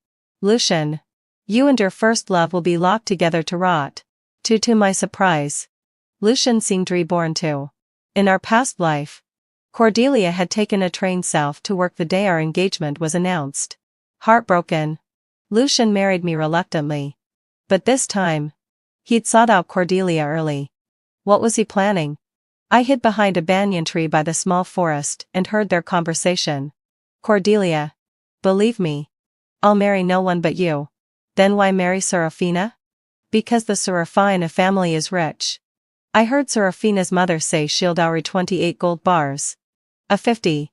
Lucian, you and your first love will be locked together to rot. To my surprise, Lucian seemed reborn too. In our past life, Cordelia had taken a train south to work the day our engagement was announced. Heartbroken, Lucian married me reluctantly. But this time, he'd sought out Cordelia early. What was he planning? I hid behind a banyan tree by the small forest and heard their conversation. Cordelia, believe me, I'll marry no one but you. Then why marry Serafina? Because the Serafina family is rich. I heard Serafina's mother say she'll dowry 28 gold bars, a 50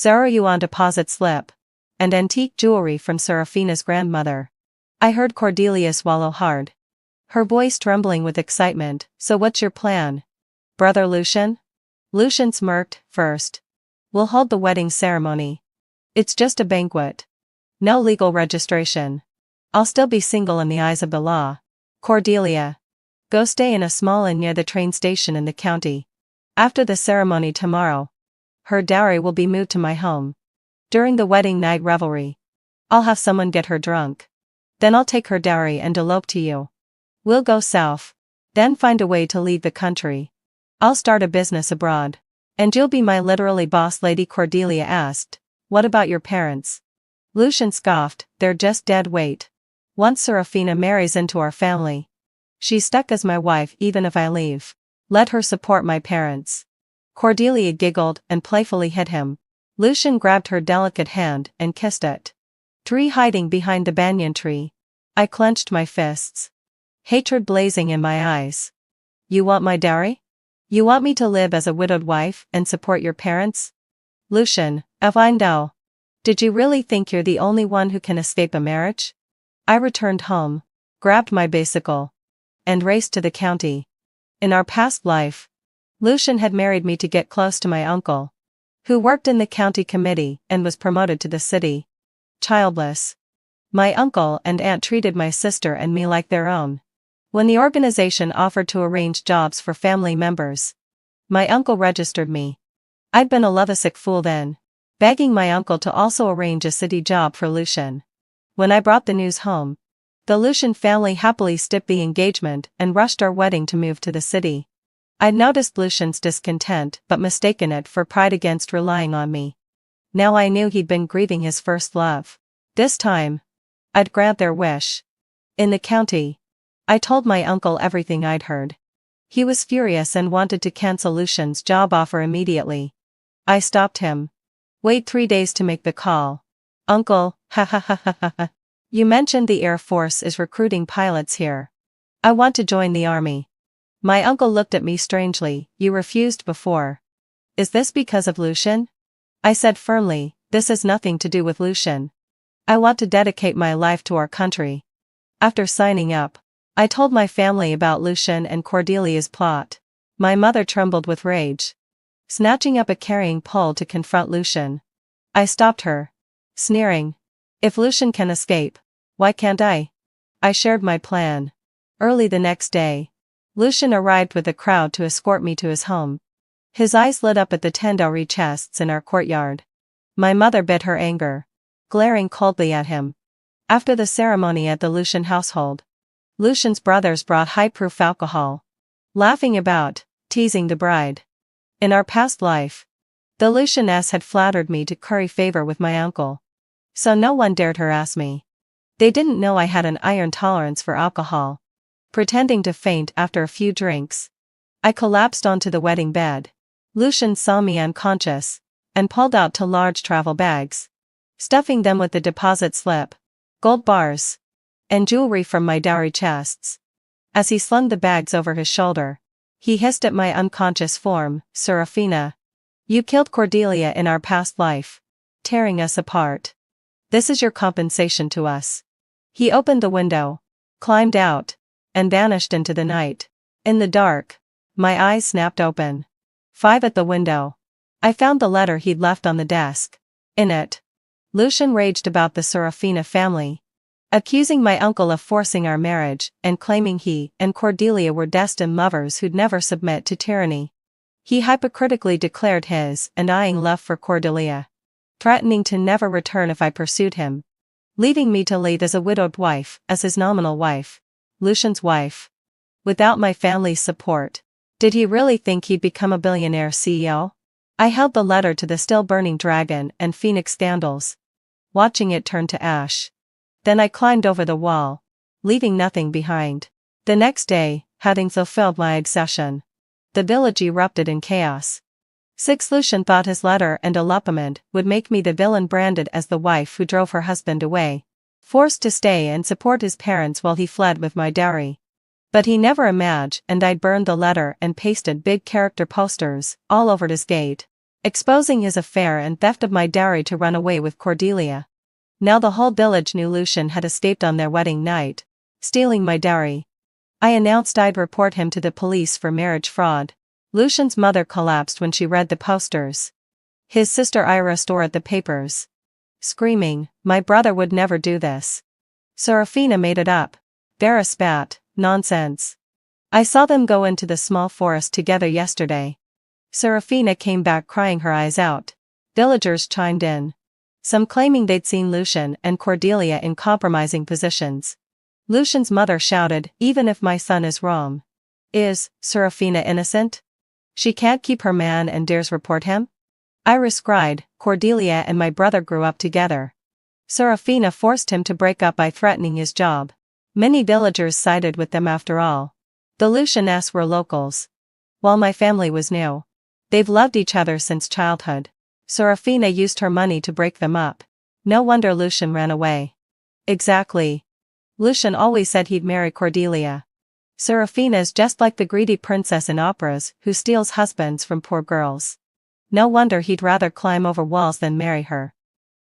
yuan deposit slip, and antique jewelry from Serafina's grandmother. I heard Cordelia swallow hard, her voice trembling with excitement. So what's your plan, brother Lucian? Lucian smirked. First, we'll hold the wedding ceremony. It's just a banquet. No legal registration. I'll still be single in the eyes of the law. Cordelia, go stay in a small inn near the train station in the county. After the ceremony tomorrow, her dowry will be moved to my home. During the wedding night revelry, I'll have someone get her drunk. Then I'll take her dowry and elope to you. We'll go south. Then find a way to leave the country. I'll start a business abroad. And you'll be my literally boss. Lady Cordelia asked, what about your parents? Lucian scoffed, they're just dead weight. Once Serafina marries into our family, she's stuck as my wife even if I leave. Let her support my parents. Cordelia giggled and playfully hit him. Lucian grabbed her delicate hand and kissed it. Hiding behind the banyan tree. I clenched my fists. Hatred blazing in my eyes. You want my dowry? You want me to live as a widowed wife and support your parents? Lucian, Avindo. Did you really think you're the only one who can escape a marriage? I returned home, grabbed my bicycle, and raced to the county. In our past life, Lucian had married me to get close to my uncle, who worked in the county committee and was promoted to the city. Childless. My uncle and aunt treated my sister and me like their own. When the organization offered to arrange jobs for family members, my uncle registered me. I'd been a lovesick fool then, begging my uncle to also arrange a city job for Lucian. When I brought the news home, the Lucian family happily skipped the engagement and rushed our wedding to move to the city. I'd noticed Lucian's discontent but mistaken it for pride against relying on me. Now I knew he'd been grieving his first love. This time, I'd grant their wish. In the county, I told my uncle everything I'd heard. He was furious and wanted to cancel Lucian's job offer immediately. I stopped him. Wait 3 days to make the call. Uncle, ha ha ha ha ha ha. You mentioned the Air Force is recruiting pilots here. I want to join the army. My uncle looked at me strangely. You refused before. Is this because of Lucian? I said firmly, this has nothing to do with Lucian. I want to dedicate my life to our country. After signing up, I told my family about Lucian and Cordelia's plot. My mother trembled with rage, snatching up a carrying pole to confront Lucian. I stopped her, sneering. If Lucian can escape, why can't I? I shared my plan. Early the next day, Lucian arrived with a crowd to escort me to his home. His eyes lit up at the 10 dowry chests in our courtyard. My mother bit her anger, glaring coldly at him. After the ceremony at the Lucian household, Lucian's brothers brought high-proof alcohol, laughing about, teasing the bride. In our past life, the Lucianess had flattered me to curry favor with my uncle, so no one dared harass me. They didn't know I had an iron tolerance for alcohol. Pretending to faint after a few drinks, I collapsed onto the wedding bed. Lucian saw me unconscious, and pulled out 2 large travel bags, stuffing them with the deposit slip, gold bars, and jewelry from my dowry chests. As he slung the bags over his shoulder, he hissed at my unconscious form, Serafina. You killed Cordelia in our past life, tearing us apart. This is your compensation to us. He opened the window, climbed out, and vanished into the night. In the dark, my eyes snapped open. 5 at the window. I found the letter he'd left on the desk. In it, Lucian raged about the Serafina family, accusing my uncle of forcing our marriage and claiming he and Cordelia were destined lovers who'd never submit to tyranny. He hypocritically declared his and eyeing love for Cordelia, threatening to never return if I pursued him, leaving me to lead as a widowed wife, as his nominal wife, Lucian's wife. Without my family's support, did he really think he'd become a billionaire CEO? I held the letter to the still-burning dragon and phoenix candles, watching it turn to ash. Then I climbed over the wall, leaving nothing behind. The next day, having fulfilled my obsession, the village erupted in chaos. Lucian thought his letter and elopement would make me the villain branded as the wife who drove her husband away, forced to stay and support his parents while he fled with my dowry. But he never imagined I'd burned the letter and pasted big character posters all over his gate, exposing his affair and theft of my dowry to run away with Cordelia. Now the whole village knew Lucian had escaped on their wedding night, stealing my dowry. I announced I'd report him to the police for marriage fraud. Lucian's mother collapsed when she read the posters. His sister Iris tore at the papers, screaming, my brother would never do this. Serafina made it up. Vera spat, nonsense. I saw them go into the small forest together yesterday. Serafina came back crying her eyes out. Villagers chimed in. some claiming they'd seen Lucian and Cordelia in compromising positions. Lucian's mother shouted, "Even if my son is wrong, is Serafina innocent? She can't keep her man and dares report him?" Iris cried, "Cordelia and my brother grew up together. Serafina forced him to break up by threatening his job. Many villagers sided with them after all. The Lucians were locals, while my family was new. They've loved each other since childhood. Serafina used her money to break them up. No wonder Lucian ran away." "Exactly. Lucian always said he'd marry Cordelia. Serafina's just like the greedy princess in operas who steals husbands from poor girls. No wonder he'd rather climb over walls than marry her."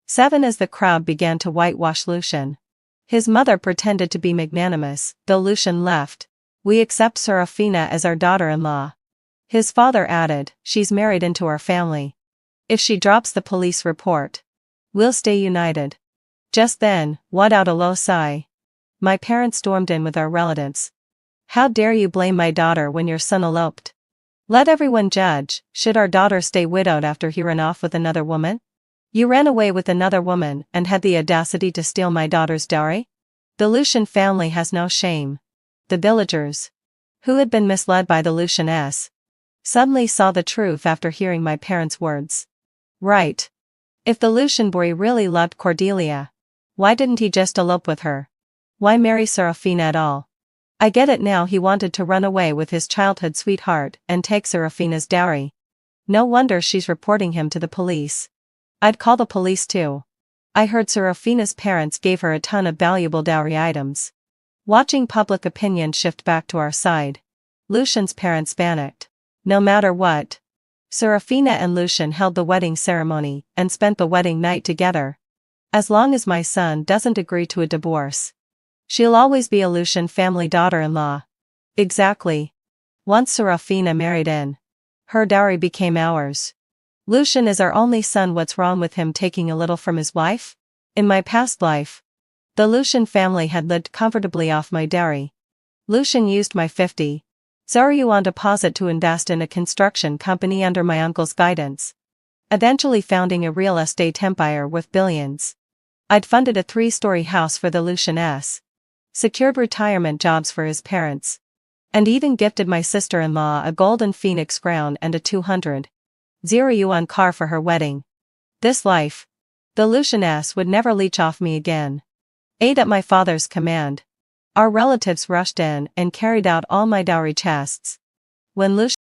7. As the crowd began to whitewash Lucian, his mother pretended to be magnanimous. "Though Lucian left, we accept Serafina as our daughter-in-law." His father added, "She's married into our family. If she drops the police report, we'll stay united." Just then, let out a low sigh. My parents stormed in with our relatives. "How dare you blame my daughter when your son eloped? Let everyone judge, should our daughter stay widowed after he ran off with another woman? You ran away with another woman and had the audacity to steal my daughter's dowry? The Lucian family has no shame." The villagers, who had been misled by the Lucians, suddenly saw the truth after hearing my parents' words. Right. If the Lucian boy really loved Cordelia, why didn't he just elope with her? Why marry Serafina at all? I get it now, he wanted to run away with his childhood sweetheart and take Serafina's dowry. No wonder she's reporting him to the police. I'd call the police too. I heard Serafina's parents gave her a ton of valuable dowry items. Watching public opinion shift back to our side, Lucian's parents panicked. No matter what, Serafina and Lucian held the wedding ceremony and spent the wedding night together. As long as my son doesn't agree to a divorce, she'll always be a Lucian family daughter-in-law. Exactly. Once Serafina married in, her dowry became ours. Lucian is our only son. What's wrong with him taking a little from his wife? In my past life, the Lucian family had lived comfortably off my dowry. Lucian used my 50,000 yuan deposit to invest in a construction company under my uncle's guidance, eventually founding a real estate empire worth billions. I'd funded a 3-story house for the Lucians, secured retirement jobs for his parents, and even gifted my sister-in-law a golden phoenix crown and a 200,000 yuan car for her wedding. This life, the Lucians would never leech off me again. 8. At my father's command, our relatives rushed in and carried out all my dowry chests. When Lucian